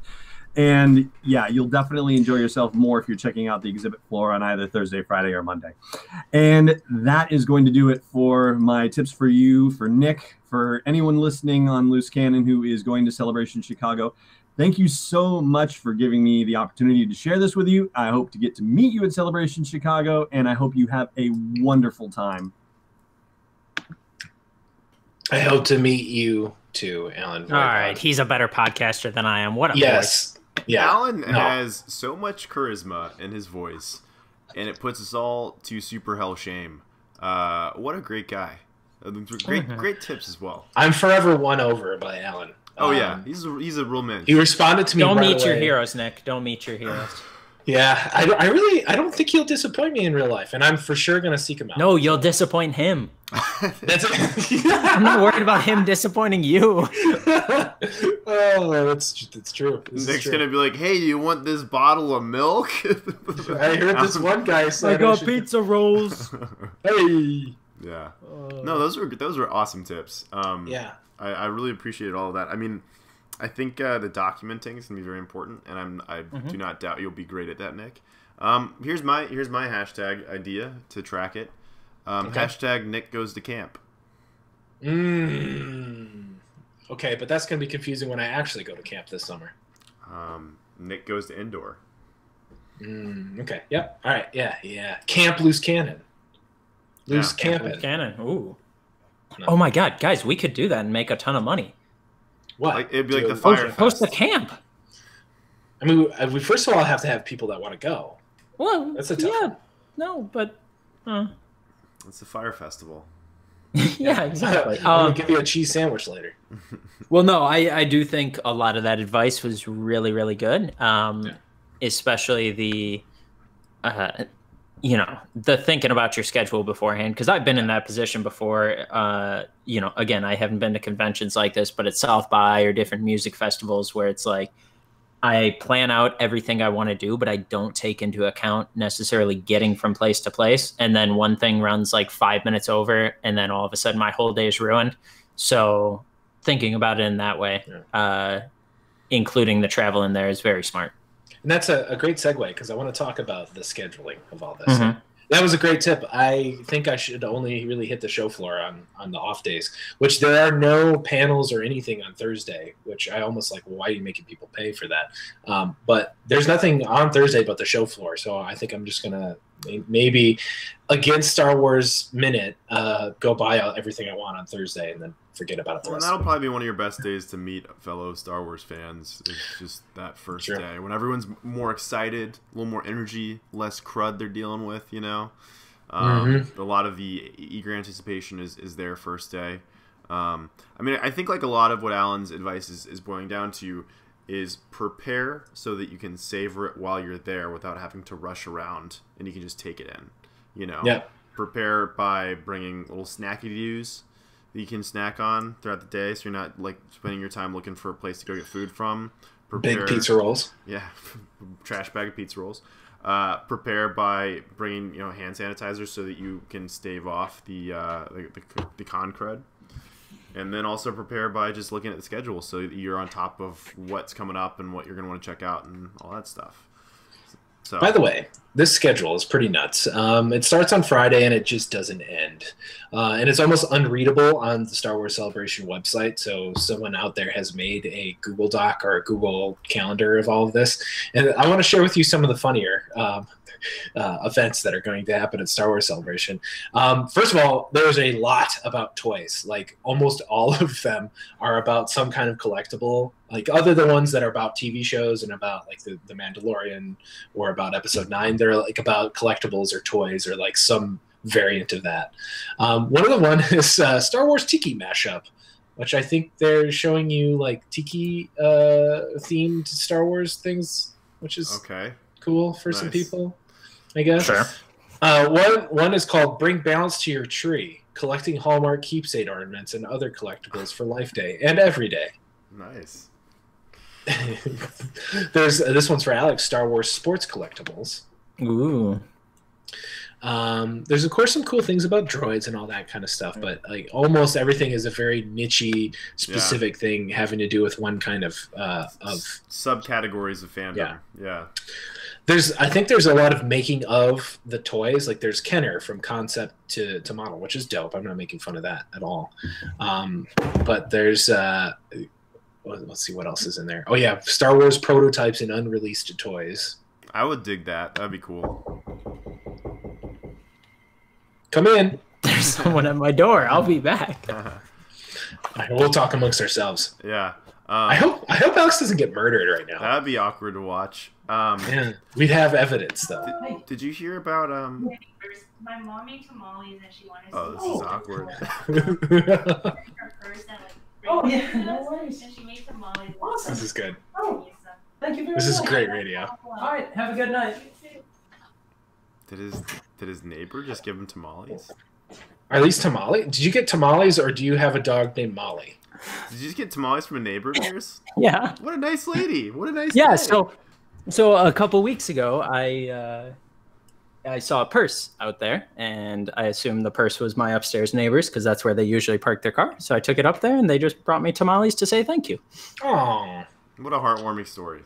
And yeah, you'll definitely enjoy yourself more if you're checking out the exhibit floor on either Thursday, Friday, or Monday. And that is going to do it for my tips for you, for Nick, for anyone listening on Loose Cannon who is going to Celebration Chicago. Thank you so much for giving me the opportunity to share this with you. I hope to get to meet you at Celebration Chicago, and I hope you have a wonderful time. I hope to meet you too, Alan. All right, he's a better podcaster than I am. What a yes. voice. Yeah. Alan has so much charisma in his voice, and it puts us all to super hell shame. What a great guy. Great tips as well. I'm forever won over by Alan. Oh yeah, he's a real man. He responded to me. Don't right meet your away. heroes, Nick. Don't meet your heroes. Yeah, I don't think he'll disappoint me in real life, and I'm for sure gonna seek him out. No, you'll disappoint him. That's I'm not worried about him disappointing you. Oh, that's true. Nick's gonna be like, "Hey, you want this bottle of milk?" I heard this one guy say, I got pizza rolls. Hey. Yeah. No, those were awesome tips. Yeah. I really appreciated all of that. I mean, I think the documenting is gonna be very important, and I do not doubt you'll be great at that, Nick. Here's my hashtag idea to track it. Hashtag Nick goes to camp. Okay, but that's gonna be confusing when I actually go to camp this summer. Nick goes to indoor. Okay. Yep. All right. Yeah. Camp Loose Cannon. Loose camping. Cannon. Ooh. No. Oh my God, guys, we could do that and make a ton of money. What? Like, it'd be like the Fire Fest. Host a camp. I mean, we first of all have to have people that want to go. Well, that's a tough one. No, but it's the Fire Festival. Yeah, exactly. I'll give you a cheese sandwich later. Well, no, I do think a lot of that advice was really, really good. Especially the the thinking about your schedule beforehand, because I've been in that position before. Again, I haven't been to conventions like this, but at South by or different music festivals where it's like I plan out everything I want to do, but I don't take into account necessarily getting from place to place. And then one thing runs like 5 minutes over, and then all of a sudden my whole day is ruined. So thinking about it in that way, including the travel in there, is very smart. And that's a great segue, because I want to talk about the scheduling of all this. That was a great tip. I think I should only really hit the show floor on the off days, which there are no panels or anything on Thursday, which I almost like, well, why are you making people pay for that? But there's nothing on Thursday but the show floor. So I think I'm just going to maybe against Star Wars Minute, go buy everything I want on Thursday and then forget about it the rest that'll of the probably be one of your best days to meet fellow Star Wars fans. It's just that first day when everyone's more excited, a little more energy, less crud they're dealing with, A lot of the eager anticipation is their first day. I mean, I think like a lot of what Alan's advice is boiling down to is prepare so that you can savor it while you're there without having to rush around, and you can just take it in, Prepare by bringing little snacky views that you can snack on throughout the day, so you're not like spending your time looking for a place to go get food from. Big pizza rolls. Yeah, trash bag of pizza rolls. Prepare by bringing hand sanitizer so that you can stave off the con crud, and then also prepare by just looking at the schedule so that you're on top of what's coming up and what you're going to want to check out and all that stuff. So, by the way, this schedule is pretty nuts. It starts on Friday and it just doesn't end. And it's almost unreadable on the Star Wars Celebration website. So someone out there has made a Google Doc or a Google Calendar of all of this. And I want to share with you some of the funnier events that are going to happen at Star Wars Celebration. First of all, there's a lot about toys. Like almost all of them are about some kind of collectible, like other than ones that are about TV shows and about like the Mandalorian or about Episode 9. They're like about collectibles or toys or like some variant of that. One of the one is Star Wars Tiki mashup, which I think they're showing you like Tiki themed Star Wars things, which is cool for some people, I guess. Sure. One is called Bring Balance to Your Tree, collecting Hallmark keepsake ornaments and other collectibles for Life Day and every day. Nice. There's this one's for Alex, Star Wars sports collectibles. Ooh. There's of course some cool things about droids and all that kind of stuff, but like almost everything is a very niche-y, specific thing having to do with one kind of subcategories of fandom. Yeah. I think there's a lot of making of the toys. Like there's Kenner from concept to model, which is dope. I'm not making fun of that at all. But there's let's see what else is in there. Oh yeah, Star Wars prototypes and unreleased toys. I would dig that. That'd be cool. Come in. There's someone at my door. I'll be back. We'll talk amongst ourselves. Yeah. I hope Alex doesn't get murdered right now. That'd be awkward to watch. Yeah, we'd have evidence though. Did you hear about My mom made tamales and she wanted. Oh, this is awkward. Oh yeah, no worries. And she made tamales. Awesome. This is good. Oh, thank you very much. This is great radio. All right, have a good night. Did his neighbor just give him tamales? Are these tamales? Did you get tamales, or do you have a dog named Molly? Did you just get tamales from a neighbor of yours? Yeah. What a nice lady. What a nice Yeah. day. So a couple weeks ago, I saw a purse out there, and I assumed the purse was my upstairs neighbors because that's where they usually park their car. So I took it up there, and they just brought me tamales to say thank you. Oh, What a heartwarming story.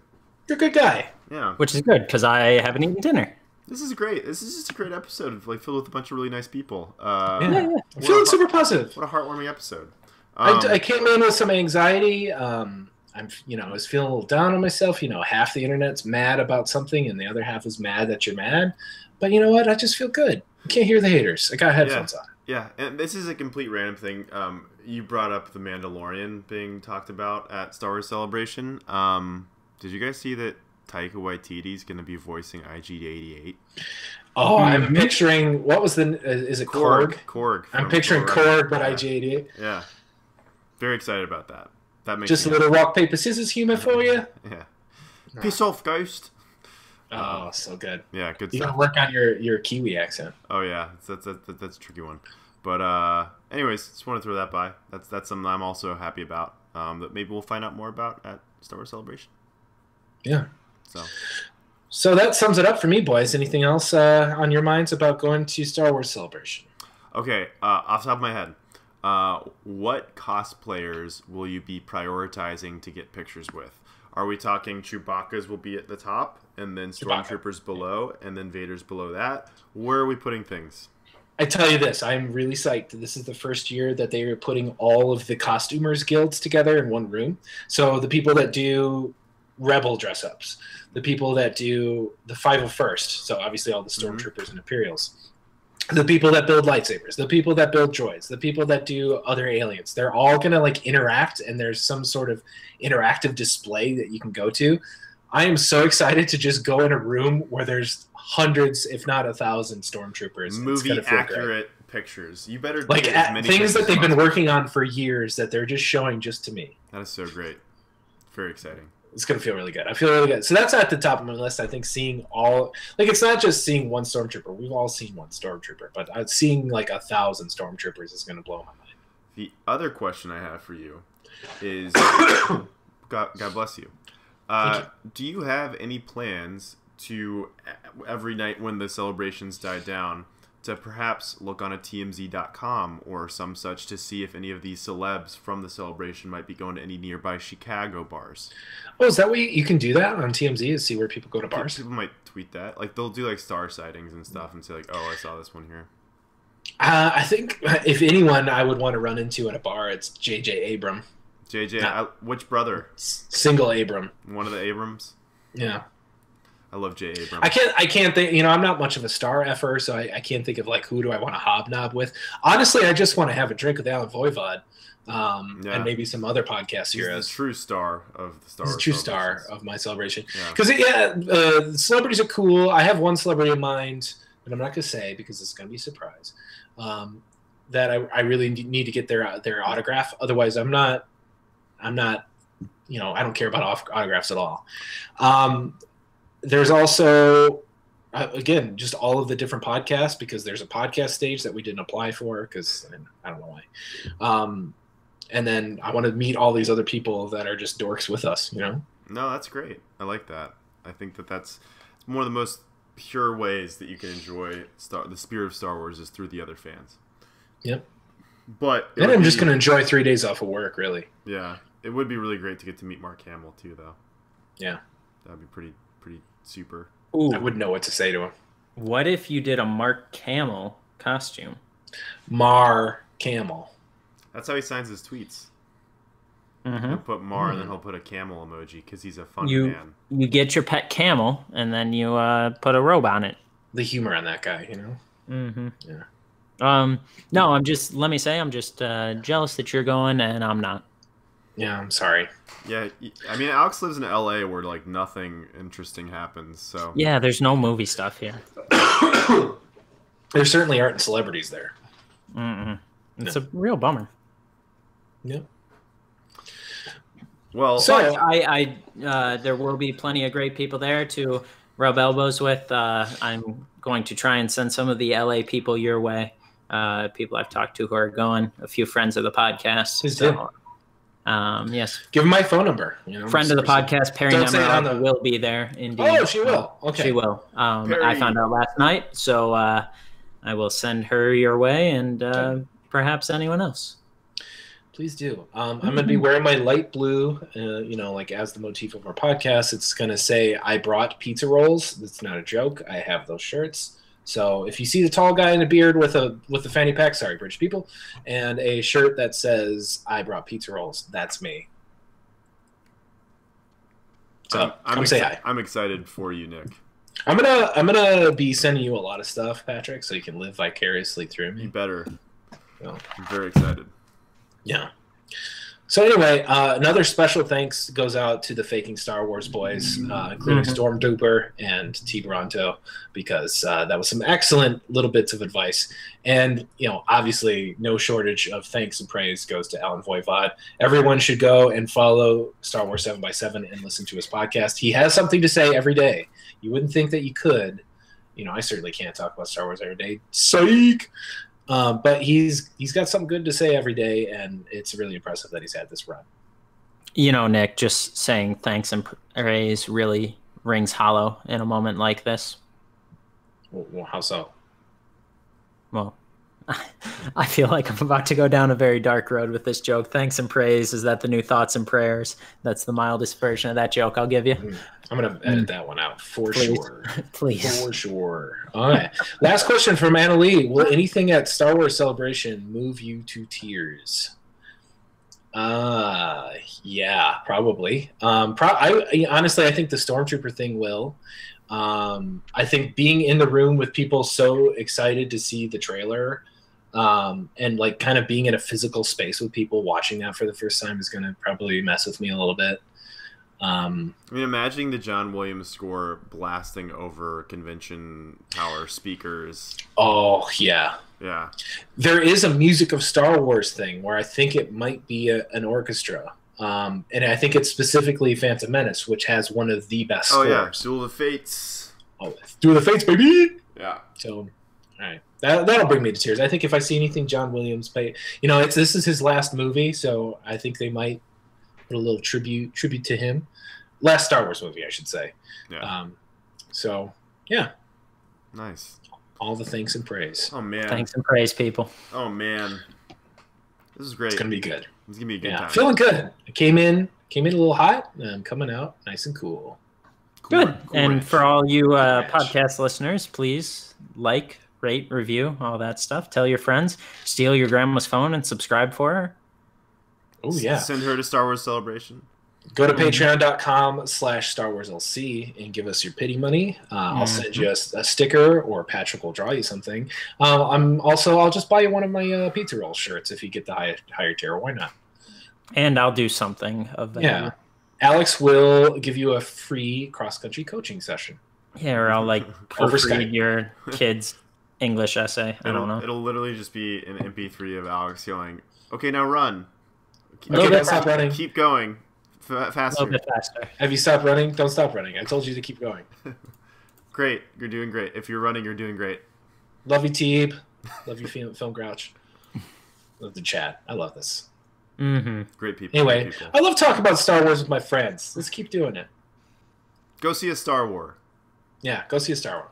you're a good guy. Yeah. Which is good because I haven't eaten dinner. This is great. This is just a great episode, filled with a bunch of really nice people. Yeah. I'm feeling super positive. What a heartwarming episode. I came in with some anxiety. I was feeling a little down on myself. Half the internet's mad about something, and the other half is mad that you're mad. But you know what? I just feel good. I can't hear the haters. I got headphones on. Yeah, and this is a complete random thing. You brought up the Mandalorian being talked about at Star Wars Celebration. Did you guys see that Taika Waititi's going to be voicing IG-88? Oh, I'm picturing, what was is it Korg? Korg. I'm picturing Korg, but IG-88. Yeah. Very excited about that. That makes just a little rock, paper, scissors humor for you? Yeah. Piss off, Ghost. Oh, so good. Yeah, good you stuff. gotta work on your Kiwi accent. Oh, yeah. That's a tricky one. But anyways, just want to throw that by. That's something I'm also happy about. That maybe we'll find out more about at Star Wars Celebration. Yeah. So that sums it up for me, boys. Anything else on your minds about going to Star Wars Celebration? Okay, off the top of my head, what cosplayers will you be prioritizing to get pictures with? Are we talking Chewbacca's will be at the top, and then Stormtroopers below, and then Vader's below that? Where are we putting things? I tell you this, I'm really psyched. This is the first year that they are putting all of the costumers guilds together in one room. So the people that do Rebel dress-ups, the people that do the 501st, so obviously all the Stormtroopers and Imperials, the people that build lightsabers, the people that build droids, the people that do other aliens, they're all going to interact, and there's some sort of interactive display that you can go to. I am so excited to just go in a room where there's hundreds, if not 1,000 Stormtroopers. Movie accurate pictures. You better do as many things that they've been working on for years that they're just showing just to me. That is so great. Very exciting. It's going to feel really good. I feel really good. So that's at the top of my list. I think seeing all, it's not just seeing one Stormtrooper. We've all seen one Stormtrooper, but seeing 1,000 Stormtroopers is going to blow my mind. The other question I have for you is, God bless you. Do you have any plans to, every night when the celebrations die down, to perhaps look on a TMZ.com or some such to see if any of these celebs from the celebration might be going to any nearby Chicago bars? Oh, is that what you can do that on TMZ and see where people go to bars? People might tweet that. They'll do star sightings and stuff and say oh, I saw this one here. I think if anyone I would want to run into at a bar, it's J.J. Abram. Which brother? Single Abram. One of the Abrams? Yeah. I love J. Abrams. I can't think, I'm not much of a star effer, so I can't think of who do I want to hobnob with. Honestly, I just want to have a drink with Alan Voivod, and maybe some other podcast heroes. He's the true star of the Star Wars. He's the true star of my celebration. Because celebrities are cool. I have one celebrity in mind that I'm not going to say because it's going to be a surprise. That I really need to get their autograph. Otherwise, I'm not. I don't care about autographs at all. There's also again, just all of the different podcasts, because there's a podcast stage that we didn't apply for because I don't know why. And then I want to meet all these other people that are just dorks with us, you know? No, that's great. I like that. I think that's one of the most pure ways that you can enjoy the spirit of Star Wars is through the other fans. Yep. But and I'm just going to enjoy 3 days off of work, really. Yeah. It would be really great to get to meet Mark Hamill, too, though. Yeah. That would be pretty super. Ooh. I wouldn't know what to say to him. What if you did a Mark Hamill costume? Mar Camel. That's how he signs his tweets. Mm-hmm. He'll put Mar and then he'll put a camel emoji because he's a fun You get your pet camel and then you put a robe on it. The humor on that guy, you know? Mm-hmm. Yeah. No, I'm just jealous that you're going and I'm not. Yeah, I'm sorry. Yeah, I mean, Alex lives in LA where, like, nothing interesting happens, so... Yeah, there's no movie stuff here. There certainly aren't celebrities there. Mm-mm. It's a real bummer. Yeah. Well, So I there will be plenty of great people there to rub elbows with. I'm going to try and send some of the LA people your way. People I've talked to who are going. A few friends of the podcast. Please so, yes. Give him my phone number. You know, Friend of the podcast, Perry Don't say it on Nemrod, will be there. Indeed. Oh, she will. Okay. She will. Perry. I found out last night, so I will send her your way and perhaps anyone else. Please do. I'm going to be wearing my light blue, you know, like as the motif of our podcast. It's going to say, I brought pizza rolls. That's not a joke. I have those shirts. So if you see the tall guy in a beard with a fanny pack, sorry, British people, and a shirt that says, I brought pizza rolls, that's me. So come say hi. I'm excited for you, Nick. I'm gonna be sending you a lot of stuff, Patrick, so you can live vicariously through me. You better. So. I'm very excited. Yeah. So anyway, another special thanks goes out to the Faking Star Wars boys, including Stormtrooper and T. Bronto, because that was some excellent little bits of advice. And, you know, obviously no shortage of thanks and praise goes to Alan Voivod. Everyone should go and follow Star Wars 7x7 and listen to his podcast. He has something to say every day. You wouldn't think that you could. You know, I certainly can't talk about Star Wars every day. Psych! But he's got something good to say every day, and it's really impressive that he's had this run. You know, Nick, just saying thanks and praise really rings hollow in a moment like this. Well, how so? Well, I feel like I'm about to go down a very dark road with this joke. Thanks and praise, is that the new thoughts and prayers? That's the mildest version of that joke I'll give you. I'm going to edit that one out for sure. Please. For sure. All right. Last question from Anna Lee. Will anything at Star Wars Celebration move you to tears? Yeah, probably. Honestly, I think the Stormtrooper thing will. I think being in the room with people so excited to see the trailer, and like kind of being in a physical space with people watching that for the first time is going to probably mess with me a little bit. I mean, imagining the John Williams score blasting over convention tower speakers. Oh, yeah. Yeah. There is a Music of Star Wars thing where I think it might be an orchestra. And I think it's specifically Phantom Menace, which has one of the best scores. Yeah. Duel of the Fates. Oh, Duel of the Fates, baby! Yeah. So, all right. That'll bring me to tears. I think if I see anything John Williams play, you know, this is his last movie, so I think they might put a little tribute to him. Last Star Wars movie, I should say. Yeah. So, yeah. Nice. All the thanks and praise. Oh, man. Thanks and praise, people. Oh, man. This is great. It's going to be good. It's going to be a good time. Feeling good. I came in a little hot, and I'm coming out nice and cool. Good. Cool And ranch. for all you podcast listeners, please like, rate, review, all that stuff. Tell your friends. Steal your grandma's phone and subscribe for her. Oh, yeah. Send her to Star Wars Celebration. Go to patreon.com/Star Wars LC and give us your pity money. I'll send you a sticker, or Patrick will draw you something. I'll just buy you one of my pizza roll shirts if you get the higher tier. Why not? And I'll do something of that. Yeah. Alex will give you a free cross-country coaching session. Yeah, or I'll like Over proofread Skype. your kid's English essay. I don't know. It'll literally just be an MP3 of Alex yelling, "Okay, now run. Okay, stop running. Keep going. A Faster." little bit faster. Have you stopped running? Don't stop running. I told you to keep going. Great. You're doing great. If you're running, you're doing great. Love you, Teeb. Love you, Film Grouch. Love the chat. I love this. Mm-hmm. Great people. Anyway, great people. I love talking about Star Wars with my friends. Let's keep doing it. Go see a Star Wars. Yeah, go see a Star Wars.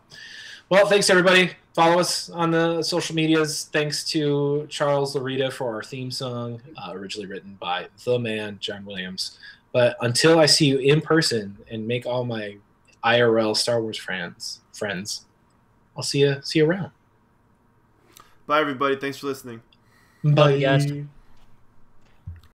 Well, thanks, everybody. Follow us on the social medias. Thanks to Charles Larita for our theme song, originally written by the man, John Williams. But until I see you in person and make all my IRL Star Wars friends, I'll see you around. Bye, everybody. Thanks for listening. Bye. Yes.